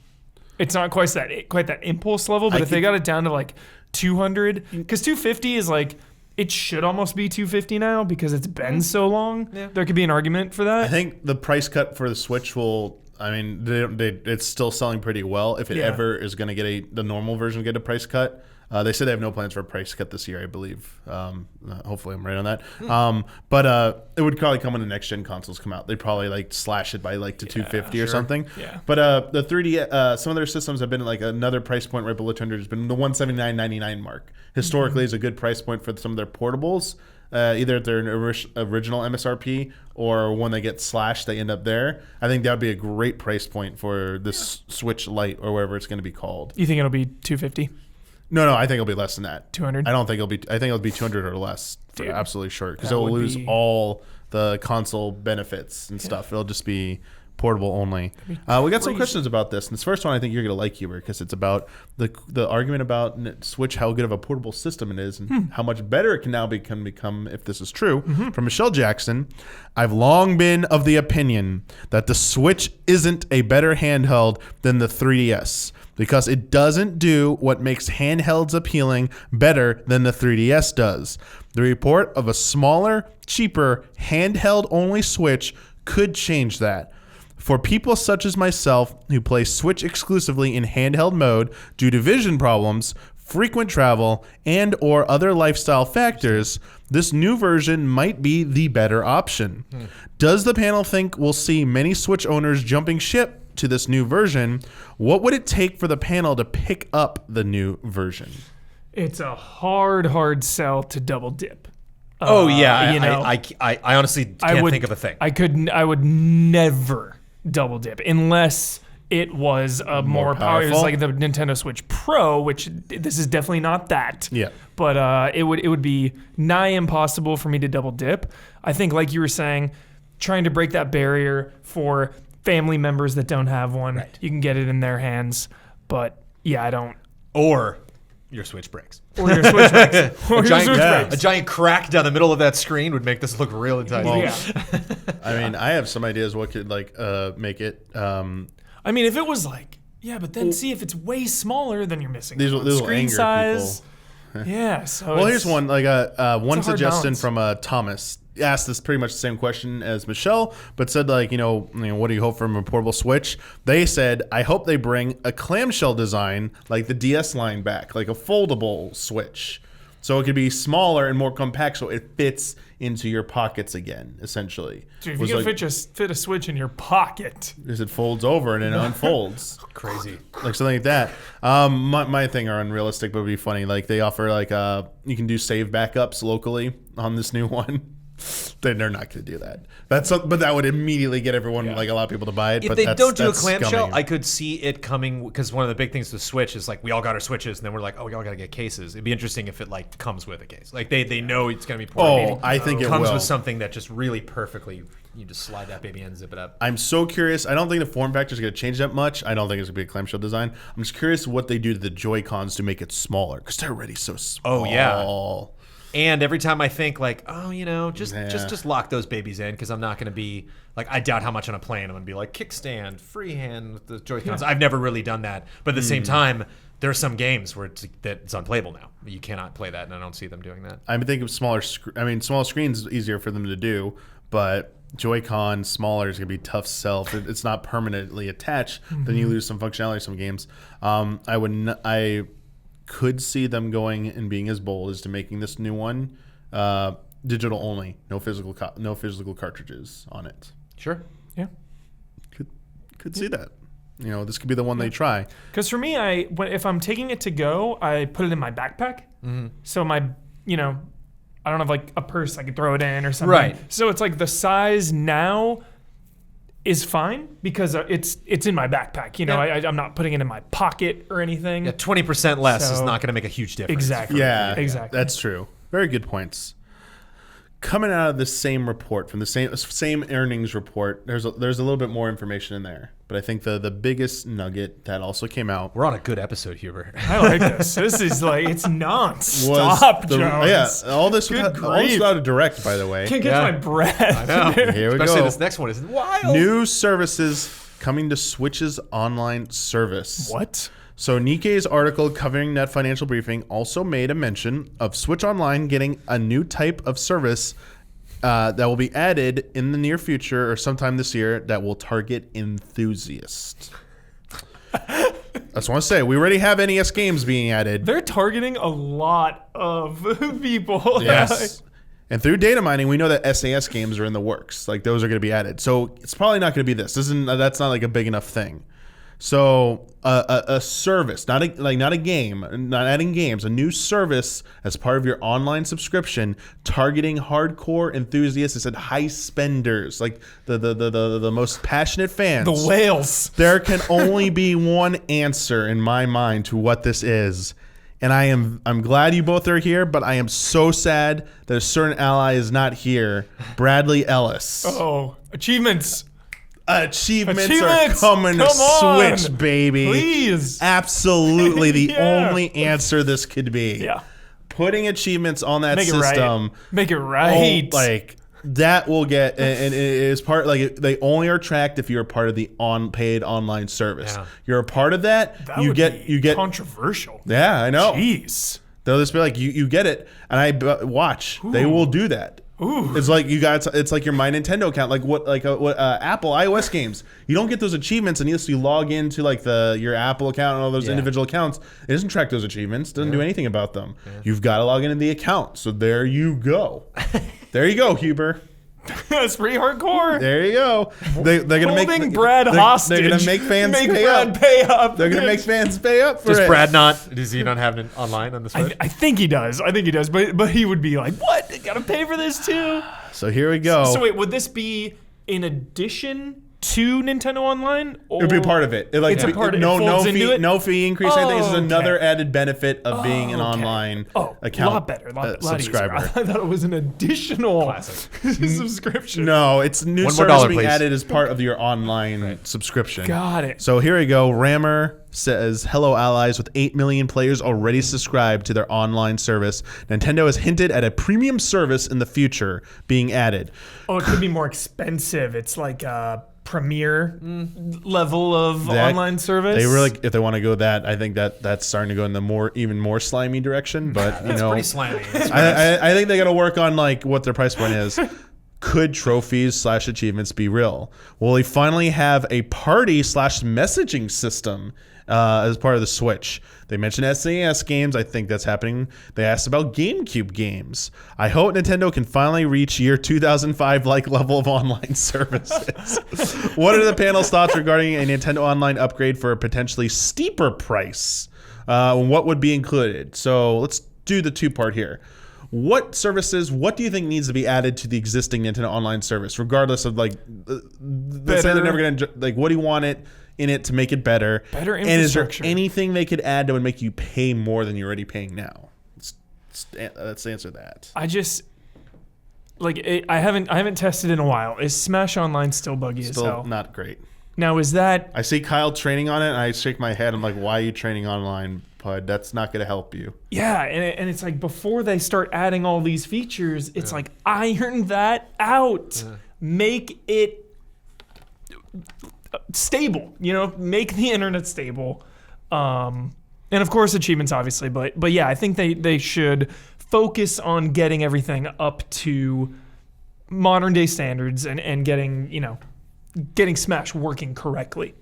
it's not quite that impulse level. But if they got it down to like 200, because 250 is like. It should almost be 250 now because it's been so long. Yeah. There could be an argument for that. I think the price cut for the Switch will. I mean, it's still selling pretty well. If it ever is going to get the normal version get a price cut, they said they have no plans for a price cut this year. I believe. Hopefully, I'm right on that. But it would probably come when the next gen consoles come out. They'd probably like slash it by like to 250 or something. Yeah. But the 3D, some of their systems have been like another price point right below 200 has been the 179.99 mark. Historically, is a good price point for some of their portables. Either at their original MSRP or when they get slashed, they end up there. I think that would be a great price point for this Switch Lite or whatever it's going to be called. You think it'll be 250? No, I think it'll be less than that. 200? I don't think it'll be. I think it'll be 200 or less. For absolutely sure, because it'll lose all the console benefits and stuff. It'll just be portable only. We got some questions about this, and this first one I think you're gonna like, Huber, because it's about the argument about Switch, how good of a portable system it is, and how much better it can now become if this is true. From Michelle Jackson, I've long been of the opinion that the Switch isn't a better handheld than the 3DS. Because it doesn't do what makes handhelds appealing better than the 3DS does. The report of a smaller, cheaper, handheld-only Switch could change that. For people such as myself who play Switch exclusively in handheld mode due to vision problems, frequent travel, and or other lifestyle factors, this new version might be the better option. Does the panel think we'll see many Switch owners jumping ship to this new version? What would it take for the panel to pick up the new version? It's a hard sell to double dip. I honestly can't think of a thing. I would never double dip unless it was a more powerful. It was like the Nintendo Switch Pro, which this is definitely not that. Yeah. But it would be nigh impossible for me to double dip. I think, like you were saying, trying to break that barrier for family members that don't have one, right. You can get it in their hands. But yeah, I don't. Or your Switch breaks. Or your Switch breaks. A giant crack down the middle of that screen would make this look real enticing. Well, I mean, I have some ideas what could make it. I mean, if it was like, but then see if it's way smaller, then you're missing these will screen size. People. Yeah. So well, here's one one suggestion from Thomas. Asked this pretty much the same question as Michelle, but said what do you hope from a portable Switch? They said, I hope they bring a clamshell design like the DS line back, like a foldable Switch. So it could be smaller and more compact so it fits into your pockets again, essentially. Dude, if you can fit a Switch in your pocket. Because it folds over and it unfolds. Crazy. Like something like that. My thing are unrealistic, but it would be funny. Like they offer you can do save backups locally on this new one. They're not going to do that. But that would immediately get everyone, like a lot of people, to buy it. If they don't do a clamshell, I could see it coming, because one of the big things with Switch is like we all got our Switches, and then we're like, oh, we all got to get cases. It'd be interesting if it like comes with a case. Like they know it's going to be portable. I think it comes will. with something that just really perfectly. You just slide that baby in and zip it up. I'm so curious. I don't think the form factor is going to change that much. I don't think it's going to be a clamshell design. I'm just curious what they do to the Joy-Cons to make it smaller, because they're already so small. Oh yeah. And every time I think like, just lock those babies in, because I'm not going to be like, I doubt how much on a plane I'm going to be like kickstand, freehand with the Joy-Cons. I've never really done that, but at the same time, there are some games where it's unplayable now. You cannot play that, and I don't see them doing that. I think of small screens is easier for them to do, but Joy-Con smaller is going to be tough sell. It's not permanently attached. Then you lose some functionality in some games. I could see them going and being as bold as to making this new one digital only, no physical cartridges on it. Sure. Yeah. Could see that. This could be the one they try. Because for me, if I'm taking it to go, I put it in my backpack. So my, I don't have like a purse I could throw it in or something. Right. So it's like the size now is fine because it's in my backpack. You know, I'm not putting it in my pocket or anything. Yeah, 20% less is not going to make a huge difference. Exactly. Yeah, exactly. That's true. Very good points. Coming out of the same report, from the same earnings report, there's a little bit more information in there. But I think the biggest nugget that also came out. We're on a good episode, Hubert. I like this. This is like, it's non-stop, Jones. Yeah, all this without a direct, by the way. Can't catch my breath. I know. Here we Especially go. this next one is wild. New services coming to Switch's online service. What? So Nikkei's article covering Net Financial Briefing also made a mention of Switch Online getting a new type of service that will be added in the near future or sometime this year that will target enthusiasts. I just want to say, we already have NES games being added. They're targeting a lot of people. Yes. And through data mining, we know that SAS games are in the works. Like, those are going to be added. So it's probably not going to be this. That's not like a big enough thing. So a service, not a game, not adding games, a new service as part of your online subscription, targeting hardcore enthusiasts. It said high spenders, like the most passionate fans. The whales. There can only be one answer in my mind to what this is. And I'm glad you both are here, but I am so sad that a certain ally is not here. Bradley Ellis. Oh, achievements. Achievements are coming to Switch, baby. Please. Absolutely the only answer this could be. Yeah. Putting achievements on that Make system. Make it right. Like, that will get, and it is part, like, they only are tracked if you're a part of the paid online service. Yeah. You're a part of that, you get controversial. Yeah, I know. Jeez. They'll just be like, you get it, and watch. Ooh. They will do that. Ooh. It's like it's like your My Nintendo account, like what Apple iOS games. You don't get those achievements unless you log into like your Apple account and all those individual accounts. It doesn't track those achievements. Doesn't do anything about them. Yeah. You've got to log into the account. So there you go. There you go, Huber. That's pretty hardcore. There you go. They're gonna make Brad hostage. They're gonna make fans pay up. They're gonna make fans pay up for it. Does he not have it online on the Switch? I think he does. But he would be like, what? They gotta pay for this too. So here we go. So wait, would this be in addition to Nintendo Online? Or it would be part of it. It's a part of it. No fee increase. I think this is another added benefit of being an online account. A lot better. A lot subscriber. I thought it was an additional subscription. No, it's new service being added as part of your online subscription. Got it. So here we go. Rammer says, hello allies, with 8 million players already subscribed to their online service. Nintendo has hinted at a premium service in the future being added. Oh, it could be more expensive. It's like premier level of online service. They really, if they want to go that, I think that's starting to go in the even more slimy direction. But you know, pretty slimy. I think they got to work on like what their price point is. Could trophies/achievements be real? Will they finally have a party/messaging system as part of the Switch? They mentioned SNES games. I think that's happening. They asked about GameCube games. I hope Nintendo can finally reach year 2005-like level of online services. What are the panel's thoughts regarding a Nintendo Online upgrade for a potentially steeper price? What would be included? So let's do the two-part here. What do you think needs to be added to the existing Nintendo Online service, regardless of like, let's say they're never going to, like, what do you want in it to make it better? Better infrastructure. And is there anything they could add that would make you pay more than you're already paying now? Let's answer that. I haven't tested in a while. Is Smash Online still buggy as hell? Still not great. Now is that? I see Kyle training on it, and I shake my head. I'm like, why are you training online, Pud? That's not going to help you. Yeah, and it's like before they start adding all these features, it's like iron that out, make it stable. You know, make the internet stable, and of course achievements, obviously. But yeah, I think they should focus on getting everything up to modern day standards and getting Smash working correctly.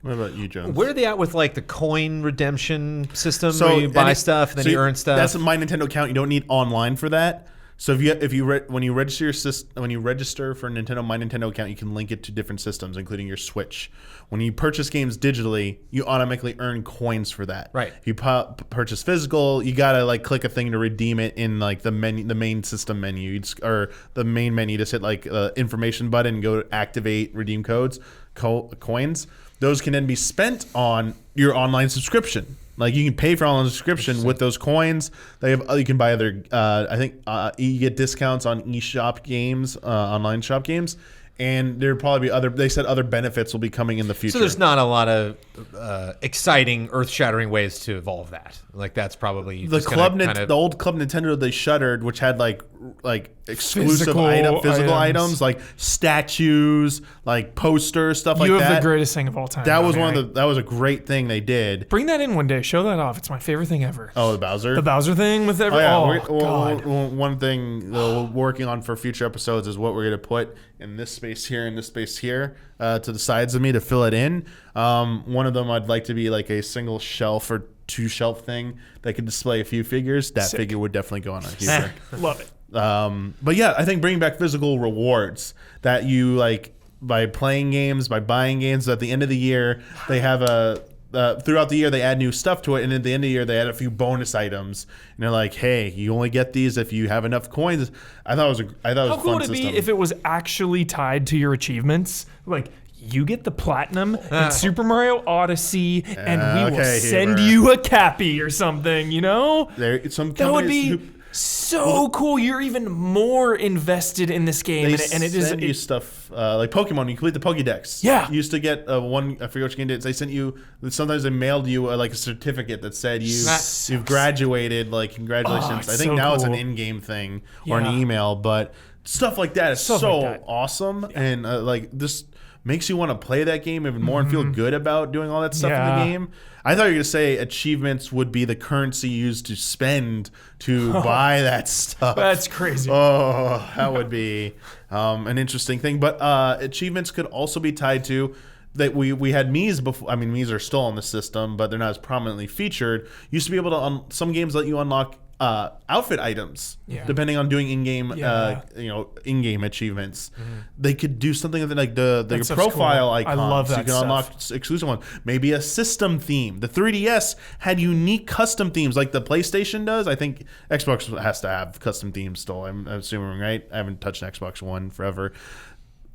What about you, Jones? Where are they at with like the coin redemption system where you buy stuff and then you earn stuff? That's My Nintendo account. You don't need online for that. So when you register for a Nintendo My Nintendo account, you can link it to different systems, including your Switch. When you purchase games digitally, you automatically earn coins for that. Right. If you purchase physical, you gotta like click a thing to redeem it in like the main system menu, or the main menu. Just hit like information button and go to activate redeem codes, coins. Those can then be spent on your online subscription. Like you can pay for online subscription with those coins. You can buy other. I think you get discounts on eShop games, online shop games, and there'll probably be other. They said other benefits will be coming in the future. So there's not a lot of exciting, earth-shattering ways to evolve that. Like that's probably the old Club Nintendo they shuttered, which had like exclusive physical items like statues, like posters, stuff like that. You have the greatest thing of all time. That was that was a great thing they did. Bring that in one day. Show that off. It's my favorite thing ever. Oh, the Bowser. The Bowser thing with every. God. One thing we're working on for future episodes is what we're gonna put in this space here and this space here to the sides of me to fill it in. One of them I'd like to be like a single shelf or two shelf thing that could display a few figures. That figure would definitely go on a keeper. Love it. But yeah, I think bringing back physical rewards that you like by playing games, by buying games. At the end of the year, they have throughout the year they add new stuff to it, and at the end of the year they add a few bonus items. And they're like, hey, you only get these if you have enough coins. I thought it was a How cool fun would it system. be if it was actually tied to your achievements? Like, you get the platinum in Super Mario Odyssey, and we will send you a cappy or something, you know? That would be so cool. You're even more invested in this game. And it send you stuff like Pokemon. You complete the Pokédex. Yeah. You used to get one, I forget which game it is. They sent you, sometimes they mailed you like a certificate that said you've graduated, like congratulations. I think now it's an in-game thing or an email, but stuff like that is so awesome. And like this makes you want to play that game even more and feel good about doing all that stuff in the game. I thought you were going to say achievements would be the currency used to spend to buy that stuff. That's crazy. Oh, that would be an interesting thing. But achievements could also be tied to that we had Mii's before. I mean, Mii's are still on the system, but they're not as prominently featured. Used to be able to, some games let you unlock outfit items depending on doing in-game in-game achievements. They could do something like the profile icons. I love that. So you can unlock exclusive ones. Maybe a system theme. The 3DS had unique custom themes like the PlayStation does. I think Xbox has to have custom themes still. I'm assuming, right? I haven't touched an Xbox One forever.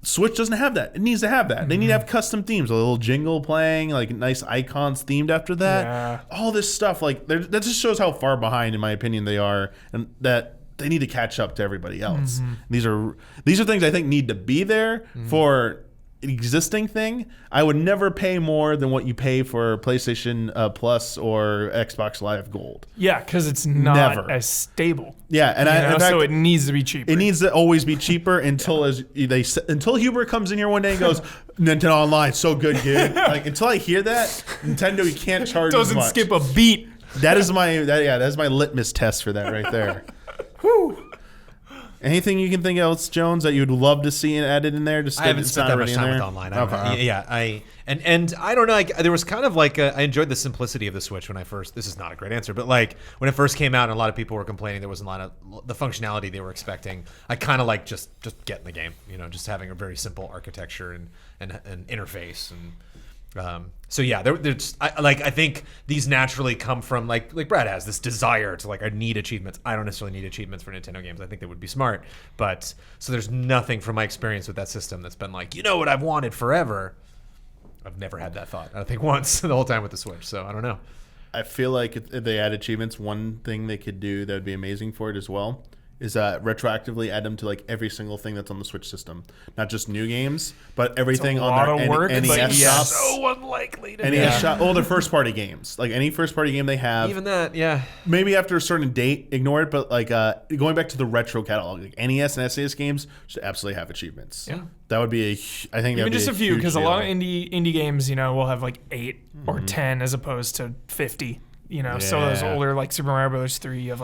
Switch doesn't have that. It needs to have that. They need to have custom themes, a little jingle playing, like nice icons themed after that. Yeah. All this stuff, like that just shows how far behind, in my opinion, they are, and that they need to catch up to everybody else. These are things I think need to be there for an existing thing. I would never pay more than what you pay for PlayStation Plus or Xbox Live Gold. Yeah, because it's not as stable. Yeah, and in fact, so it needs to be cheaper. It needs to always be cheaper until Hubert comes in here one day and goes, Nintendo Online, so good, dude. Like until I hear that, Nintendo, you can't charge as doesn't much. skip a beat. That's my litmus test for that right there. Whew. Anything you can think else, Jones, that you'd love to see added in there? Just I haven't spent that much time with online. And I don't know. There was kind of like I enjoyed the simplicity of the Switch when I first. This is not a great answer, but like when it first came out, and a lot of people were complaining there wasn't a lot of the functionality they were expecting. I kind of like just get in the game, just having a very simple architecture and interface and. So yeah, I think these naturally come from like Brad has this desire to I need achievements. I don't necessarily need achievements for Nintendo games. I think they would be smart, but so there's nothing from my experience with that system that's been like, what I've wanted forever. I've never had that thought. I think once the whole time with the Switch. So I don't know. I feel like if they add achievements, one thing they could do that would be amazing for it as well is retroactively add them to every single thing that's on the Switch system, not just new games, but everything on their NES shop. So unlikely to NES shop. They're first party games, like any first party game they have. Even that, yeah. Maybe after a certain date, ignore it. But going back to the retro catalog, NES and SNES games should absolutely have achievements. Yeah, that would be I think even just a few, because a lot of indie games, will have 8 or 10 as opposed to 50. So those older Super Mario Brothers 3, you have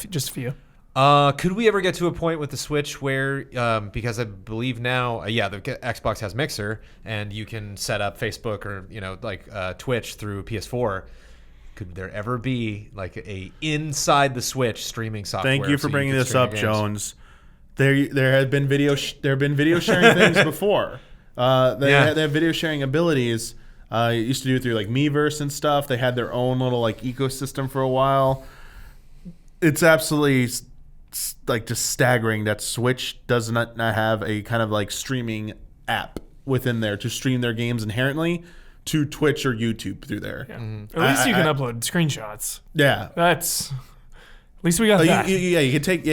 just a few. Could we ever get to a point with the Switch where, because I believe now, the Xbox has Mixer, and you can set up Facebook or Twitch through PS4. could there ever be like a inside the Switch streaming software? Thank you for so bringing can this stream up, your games? Jones. There have been video sharing things before. They have video sharing abilities. Used to do it through like Miiverse and stuff. They had their own little like ecosystem for a while. It's absolutely like just staggering that Switch does not have a kind of like streaming app within there to stream their games inherently to Twitch or YouTube through there. Yeah. At least you can upload screenshots. Yeah, That's at least we got that. You can take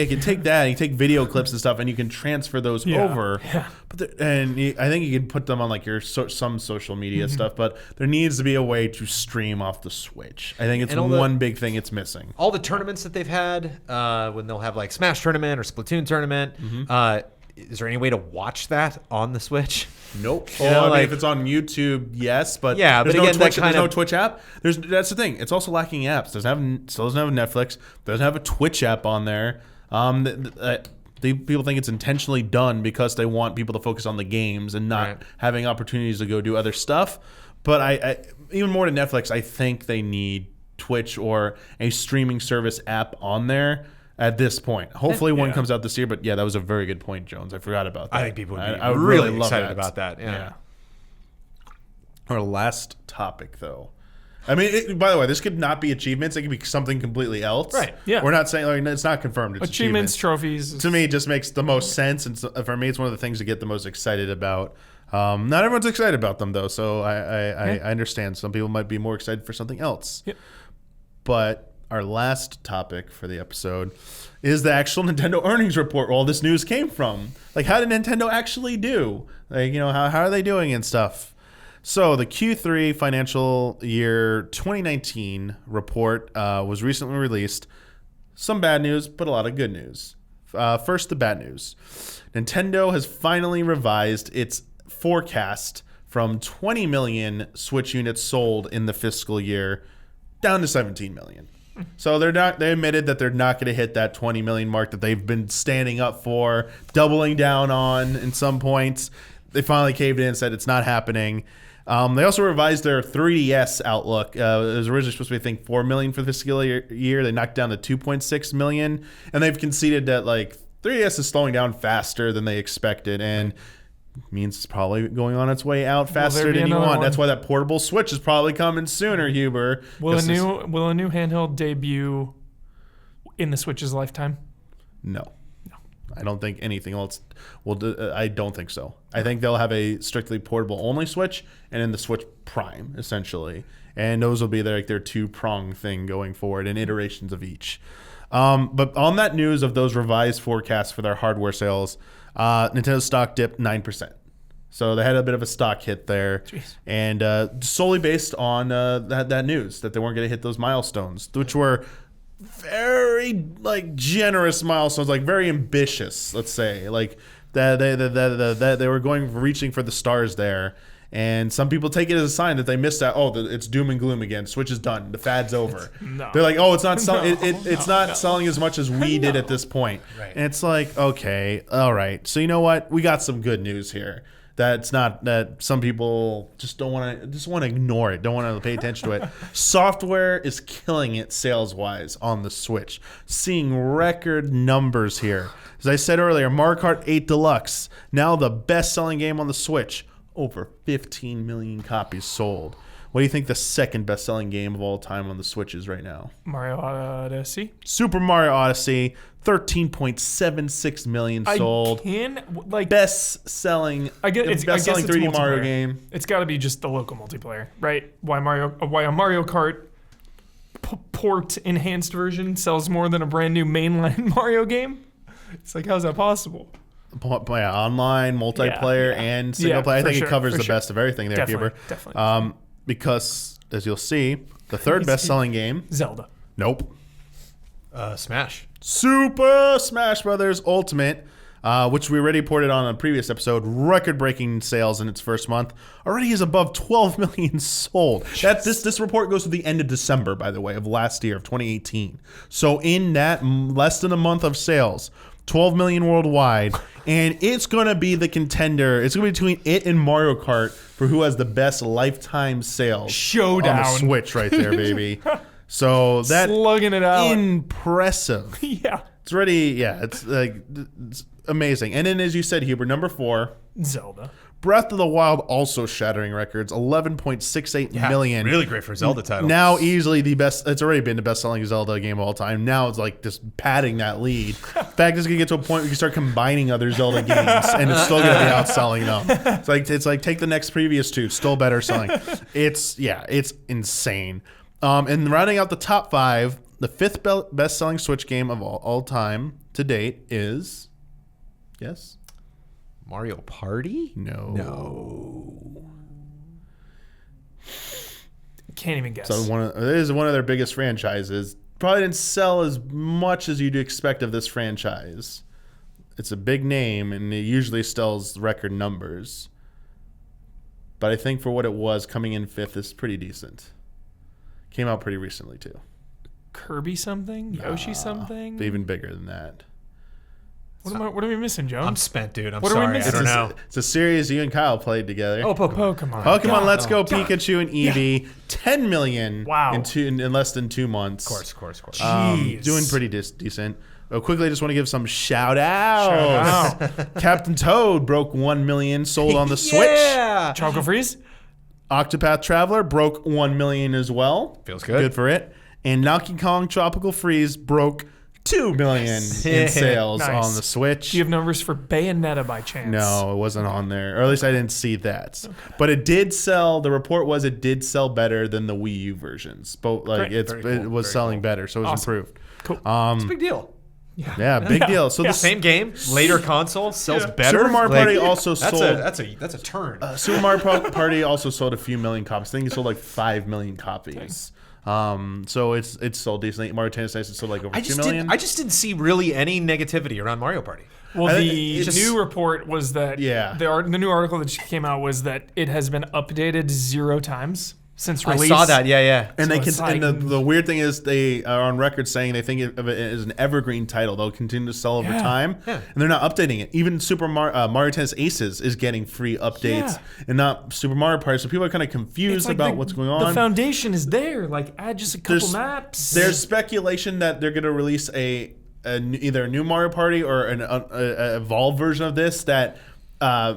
that. And you take video clips and stuff, and you can transfer those over. Yeah. But I think you can put them on like your some social media stuff. But there needs to be a way to stream off the Switch. I think it's one big thing it's missing. All the tournaments that they've had, when they'll have like Smash tournament or Splatoon tournament, is there any way to watch that on the Switch? Nope. You know, I mean, if it's on YouTube, yes, but yeah, there's but no again, Twitch. that There's kind no of Twitch app. That's the thing. It's also lacking apps. Still doesn't have Netflix. Doesn't have a Twitch app on there. People think it's intentionally done because they want people to focus on the games and not having opportunities to go do other stuff. But I even more than Netflix, I think they need Twitch or a streaming service app on there. At this point, hopefully one comes out this year. But yeah, that was a very good point, Jones. I forgot about that. I think people would be I would really love excited about that. Yeah. Our last topic, though. I mean, by the way, this could not be achievements. It could be something completely else. Right. Yeah. We're not saying like it's not confirmed. It's Achievements, trophies. To me, it just makes the most sense, and for me, it's one of the things to get the most excited about. Not everyone's excited about them, though, so I understand. Some people might be more excited for something else. Yep. But our last topic for the episode is the actual Nintendo earnings report where all this news came from. Like, how did Nintendo actually do? Like, how are they doing and stuff? So the Q3 financial year 2019 report was recently released. Some bad news, but a lot of good news. First, the bad news. Nintendo has finally revised its forecast from 20 million Switch units sold in the fiscal year down to 17 million. So they admitted that they're not going to hit that 20 million mark that they've been standing up for, doubling down on in some points. They finally caved in and said it's not happening. They also revised their 3DS outlook. It was originally supposed to be, I think, 4 million for the fiscal year. They knocked down to 2.6 million. And they've conceded that like 3DS is slowing down faster than they expected. And means it's probably going on its way out faster than you want. That's why that portable Switch is probably coming sooner, Huber. Will a new handheld debut in the Switch's lifetime? No. I don't think anything else will do. I don't think so. I think they'll have a strictly portable only Switch and then the Switch Prime, essentially. And those will be their two-prong thing going forward and iterations of each. But on that news of those revised forecasts for their hardware sales, Nintendo's stock dipped 9%. So they had a bit of a stock hit there. Jeez. And solely based on that news, that they weren't going to hit those milestones, which were very like generous milestones, like very ambitious, let's say. Like that they were reaching for the stars there. And some people take it as a sign that they missed out. Oh, it's doom and gloom again. Switch is done. The fad's over. They're like, oh, it's not selling. It's not selling as much as we did at this point. Right. And it's like, okay, all right. So you know what? We got some good news here. That's not that some people just want to ignore it. Don't want to pay attention to it. Software is killing it sales wise on the Switch, seeing record numbers here. As I said earlier, Mario Kart 8 Deluxe, now the best selling game on the Switch. Over 15 million copies sold. What do you think the second best-selling game of all time on the Switch is right now? Mario Odyssey. Super Mario Odyssey, 13.76 million sold. Best-selling 3D Mario game. It's got to be just the local multiplayer, right? Why a Mario Kart port enhanced version sells more than a brand new mainline Mario game? It's like, how's that possible? Online, multiplayer, and single player. I think it covers the best of everything there, Huber. Definitely. Because, as you'll see, the third best-selling game... Zelda. Nope. Smash. Super Smash Brothers Ultimate, which we already reported on a previous episode, record-breaking sales in its first month, already is above 12 million sold. This report goes to the end of December, by the way, of last year, of 2018. So in that less than a month of sales... 12 million worldwide, and it's going to be the contender. It's going to be between it and Mario Kart for who has the best lifetime sales. Showdown. On the Switch right there, baby. So that slugging it out. impressive. Yeah. It's already it's amazing. And then as you said, Huber, number 4, Zelda. Breath of the Wild also shattering records, 11.68 million. Really great for a Zelda title. Now easily the best. It's already been the best-selling Zelda game of all time. Now it's like just padding that lead. In fact, it's gonna get to a point where you can start combining other Zelda games, and it's still gonna be outselling them. It's like take the next previous 2, still better selling. It's insane. And rounding out the top 5, the 5th best-selling Switch game of all time to date is, yes. Mario Party? No. Can't even guess. So it is one of their biggest franchises. Probably didn't sell as much as you'd expect of this franchise. It's a big name, and it usually sells record numbers. But I think for what it was, coming in 5th is pretty decent. Came out pretty recently, too. Kirby something? Yoshi something? Even bigger than that. What are we missing, Jones? I'm spent, dude. I'm What are we sorry. I missing? don't know. It's a series you and Kyle played together. Oh, Pokemon. Pokemon. Pokemon Let's Go Pikachu and Eevee. 10 million Wow. in less than 2 months. Of course. Jeez. Doing pretty decent. Quickly, I just want to give some shout outs. Captain Toad broke 1 million sold on the Switch. Yeah. Choco Freeze? Octopath Traveler broke 1 million as well. Feels good. Good for it. And Donkey Kong Tropical Freeze broke 2 million in sales Nice. on the Switch. Do you have numbers for Bayonetta by chance? No, it wasn't on there. Or at least I didn't see that. Okay. But it did sell. The report was it did sell better than the Wii U versions. But like Great. it was selling better, so it was Awesome. improved. Cool. It's a big deal. Yeah, big deal. So the Same game, later console, sells better. Super Mario Party also that's sold. that's a turn. Super Mario Party also sold a few million copies. I think it sold like 5 million copies. So it's sold decently. Mario Tennis Nights sold like over 2 million. I just didn't see really any negativity around Mario Party. Well, the it's new report was that the new article that just came out was that it has been updated 0 times since release. I saw that. Yeah. And So the weird thing is they are on record saying they think of it as an evergreen title. They'll continue to sell over time, and they're not updating it. Even Mario Tennis Aces is getting free updates, and not Super Mario Party. So people are kind of confused about what's going on. The foundation is there. Like, add just a couple maps. There's speculation that they're going to release either a new Mario Party or an evolved version of this that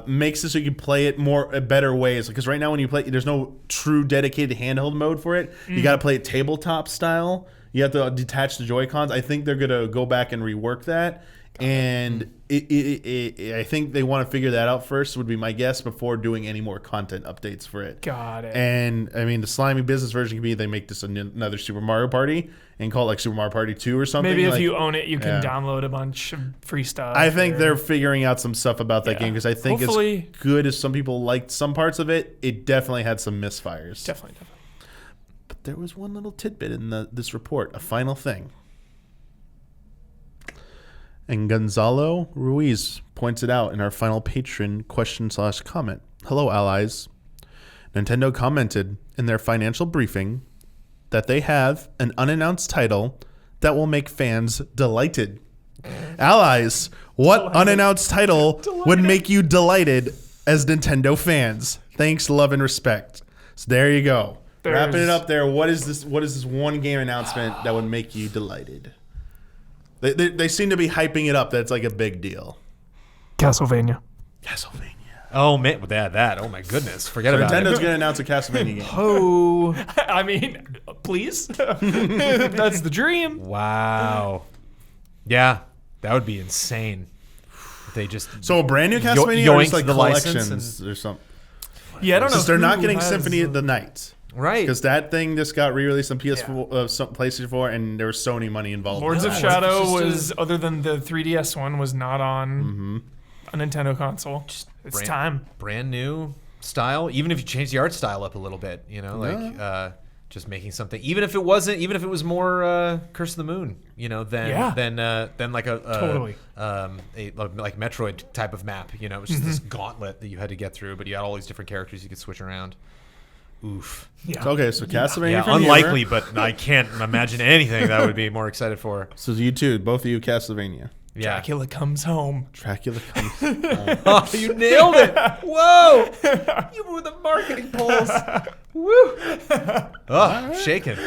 makes it so you can play it better ways. Because right now when you play, there's no true dedicated handheld mode for it. You got to play it tabletop style. You have to detach the Joy-Cons. I think they're going to go back and rework that. And I think they want to figure that out first, would be my guess, before doing any more content updates for it. Got it. And I mean, the slimy business version could be they make this another Super Mario Party and call it like Super Mario Party 2 or something. Maybe if you own it, you can download a bunch of free stuff. I think they're figuring out some stuff about that game, because I think Hopefully, as good as some people liked some parts of it, it definitely had some misfires. Definitely. But there was one little tidbit in this report, a final thing. And Gonzalo Ruiz points it out in our final patron question/comment. Hello, allies. Nintendo commented in their financial briefing that they have an unannounced title that will make fans delighted. Allies, what unannounced title would make you delighted as Nintendo fans? Thanks, love, and respect. So there you go. Wrapping it up there. What is this one game announcement that would make you delighted? They seem to be hyping it up that it's like a big deal. Castlevania. Oh man, with that. Oh my goodness, forget about Nintendo's it. going to announce a Castlevania game. Oh, I mean, please. That's the dream. Wow. Yeah, that would be insane. They just So a brand new Castlevania or just like the collections license or something? Yeah, I don't know. Since they're not who getting has Symphony of the Night. right. Because that thing just got re-released on PS4, some PlayStation 4, and there was Sony money involved. Lords in of that. Shadow was, other than the 3DS one, was not on a Nintendo console. It's time. Brand new style. Even if you change the art style up a little bit, like just making something. Even if it was more Curse of the Moon, than like a Totally. like Metroid type of map. It was just this gauntlet that you had to get through, but you had all these different characters you could switch around. Oof. Yeah. Okay, so Castlevania. Yeah, from unlikely, Humor. but I can't imagine anything that I would be more excited for. So you two, both of you, Castlevania. Yeah. Dracula comes home. Dracula comes. Oh, you nailed it! Whoa! You were the marketing polls. Woo! Oh, shaking.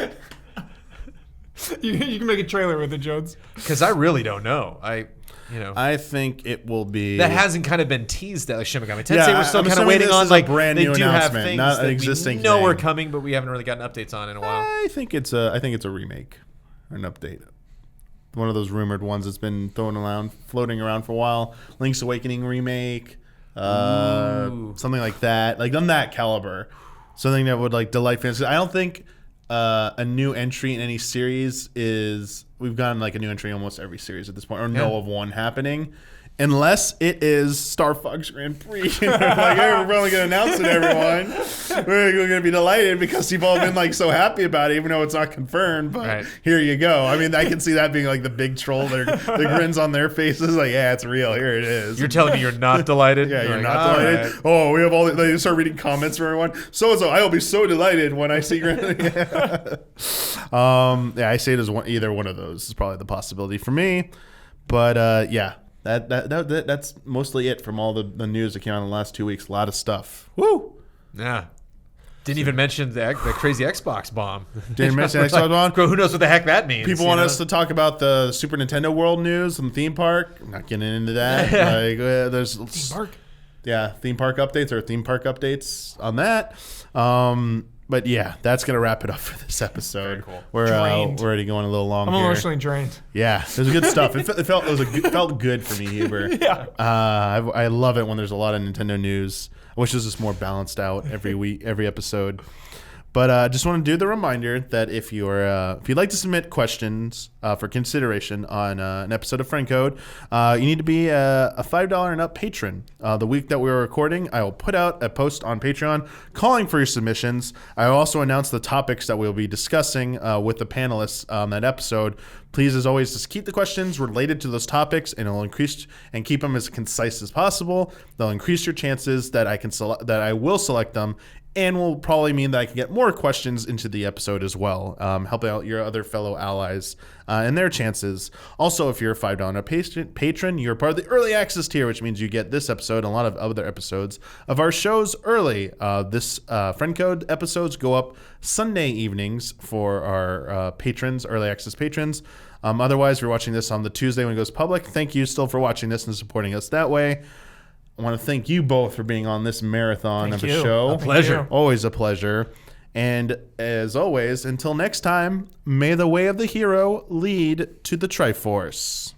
You can make a trailer with it, Jones. Because I really don't know. I think it will be. That hasn't kind of been teased at like Shin Megami Tensei. Yeah, We're still I'm kind of assuming waiting this on is a like brand they new do have announcement, things not an that existing we know thing. we're coming, but we haven't really gotten updates on in a while. I think it's a remake or an update. One of those rumored ones that's been floating around for a while. Link's Awakening remake, something like that, like on that caliber, something that would like delight fans. I don't think a new entry in any series is. We've gotten like a new entry in almost every series at this point, or know of one happening. Unless it is Star Fox Grand Prix. And they're like, hey, we're only going to announce it, everyone. We're going to be delighted because you've all been like so happy about it, even though it's not confirmed. But here you go. I mean, I can see that being like the big troll. The grins on their faces, like, yeah, it's real. Here it is. You're telling me you're not delighted? Yeah, you're not delighted. Right. Oh, we have all. They start reading comments from everyone. So I will be so delighted when I see Grand. I say it as either one of those is probably the possibility for me. But yeah. That's mostly it from all the news that came out in the last 2 weeks. A lot of stuff. Woo! Yeah. Didn't even mention the crazy Xbox bomb. Didn't mention Xbox bomb. Who knows what the heck that means? People want us to talk about the Super Nintendo World news and theme park. I'm not getting into that. There's theme park. Yeah, theme park updates on that. But yeah, that's gonna wrap it up for this episode. Very cool. We're already going a little long. I'm emotionally drained. Yeah, it was good stuff. It felt good for me, Huber. Yeah. I love it when there's a lot of Nintendo news. I wish this was more balanced out every week, every episode. But just want to do the reminder that if you'd like to submit questions for consideration on an episode of Friend Code, you need to be a $5 and up patron. The week that we were recording, I will put out a post on Patreon calling for your submissions. I will also announce the topics that we'll be discussing with the panelists on that episode. Please, as always, just keep the questions related to those topics, and it'll increase and keep them as concise as possible. They'll increase your chances that I will select them. And will probably mean that I can get more questions into the episode as well, helping out your other fellow allies and their chances. Also, if you're a $5 patron, you're part of the early access tier, which means you get this episode and a lot of other episodes of our shows early. This Friend Code episodes go up Sunday evenings for our patrons, early access patrons. Otherwise, if you're watching this on the Tuesday when it goes public, thank you still for watching this and supporting us that way. I want to thank you both for being on this marathon of a show. A pleasure. Always a pleasure. And as always, until next time, may the way of the hero lead to the Triforce.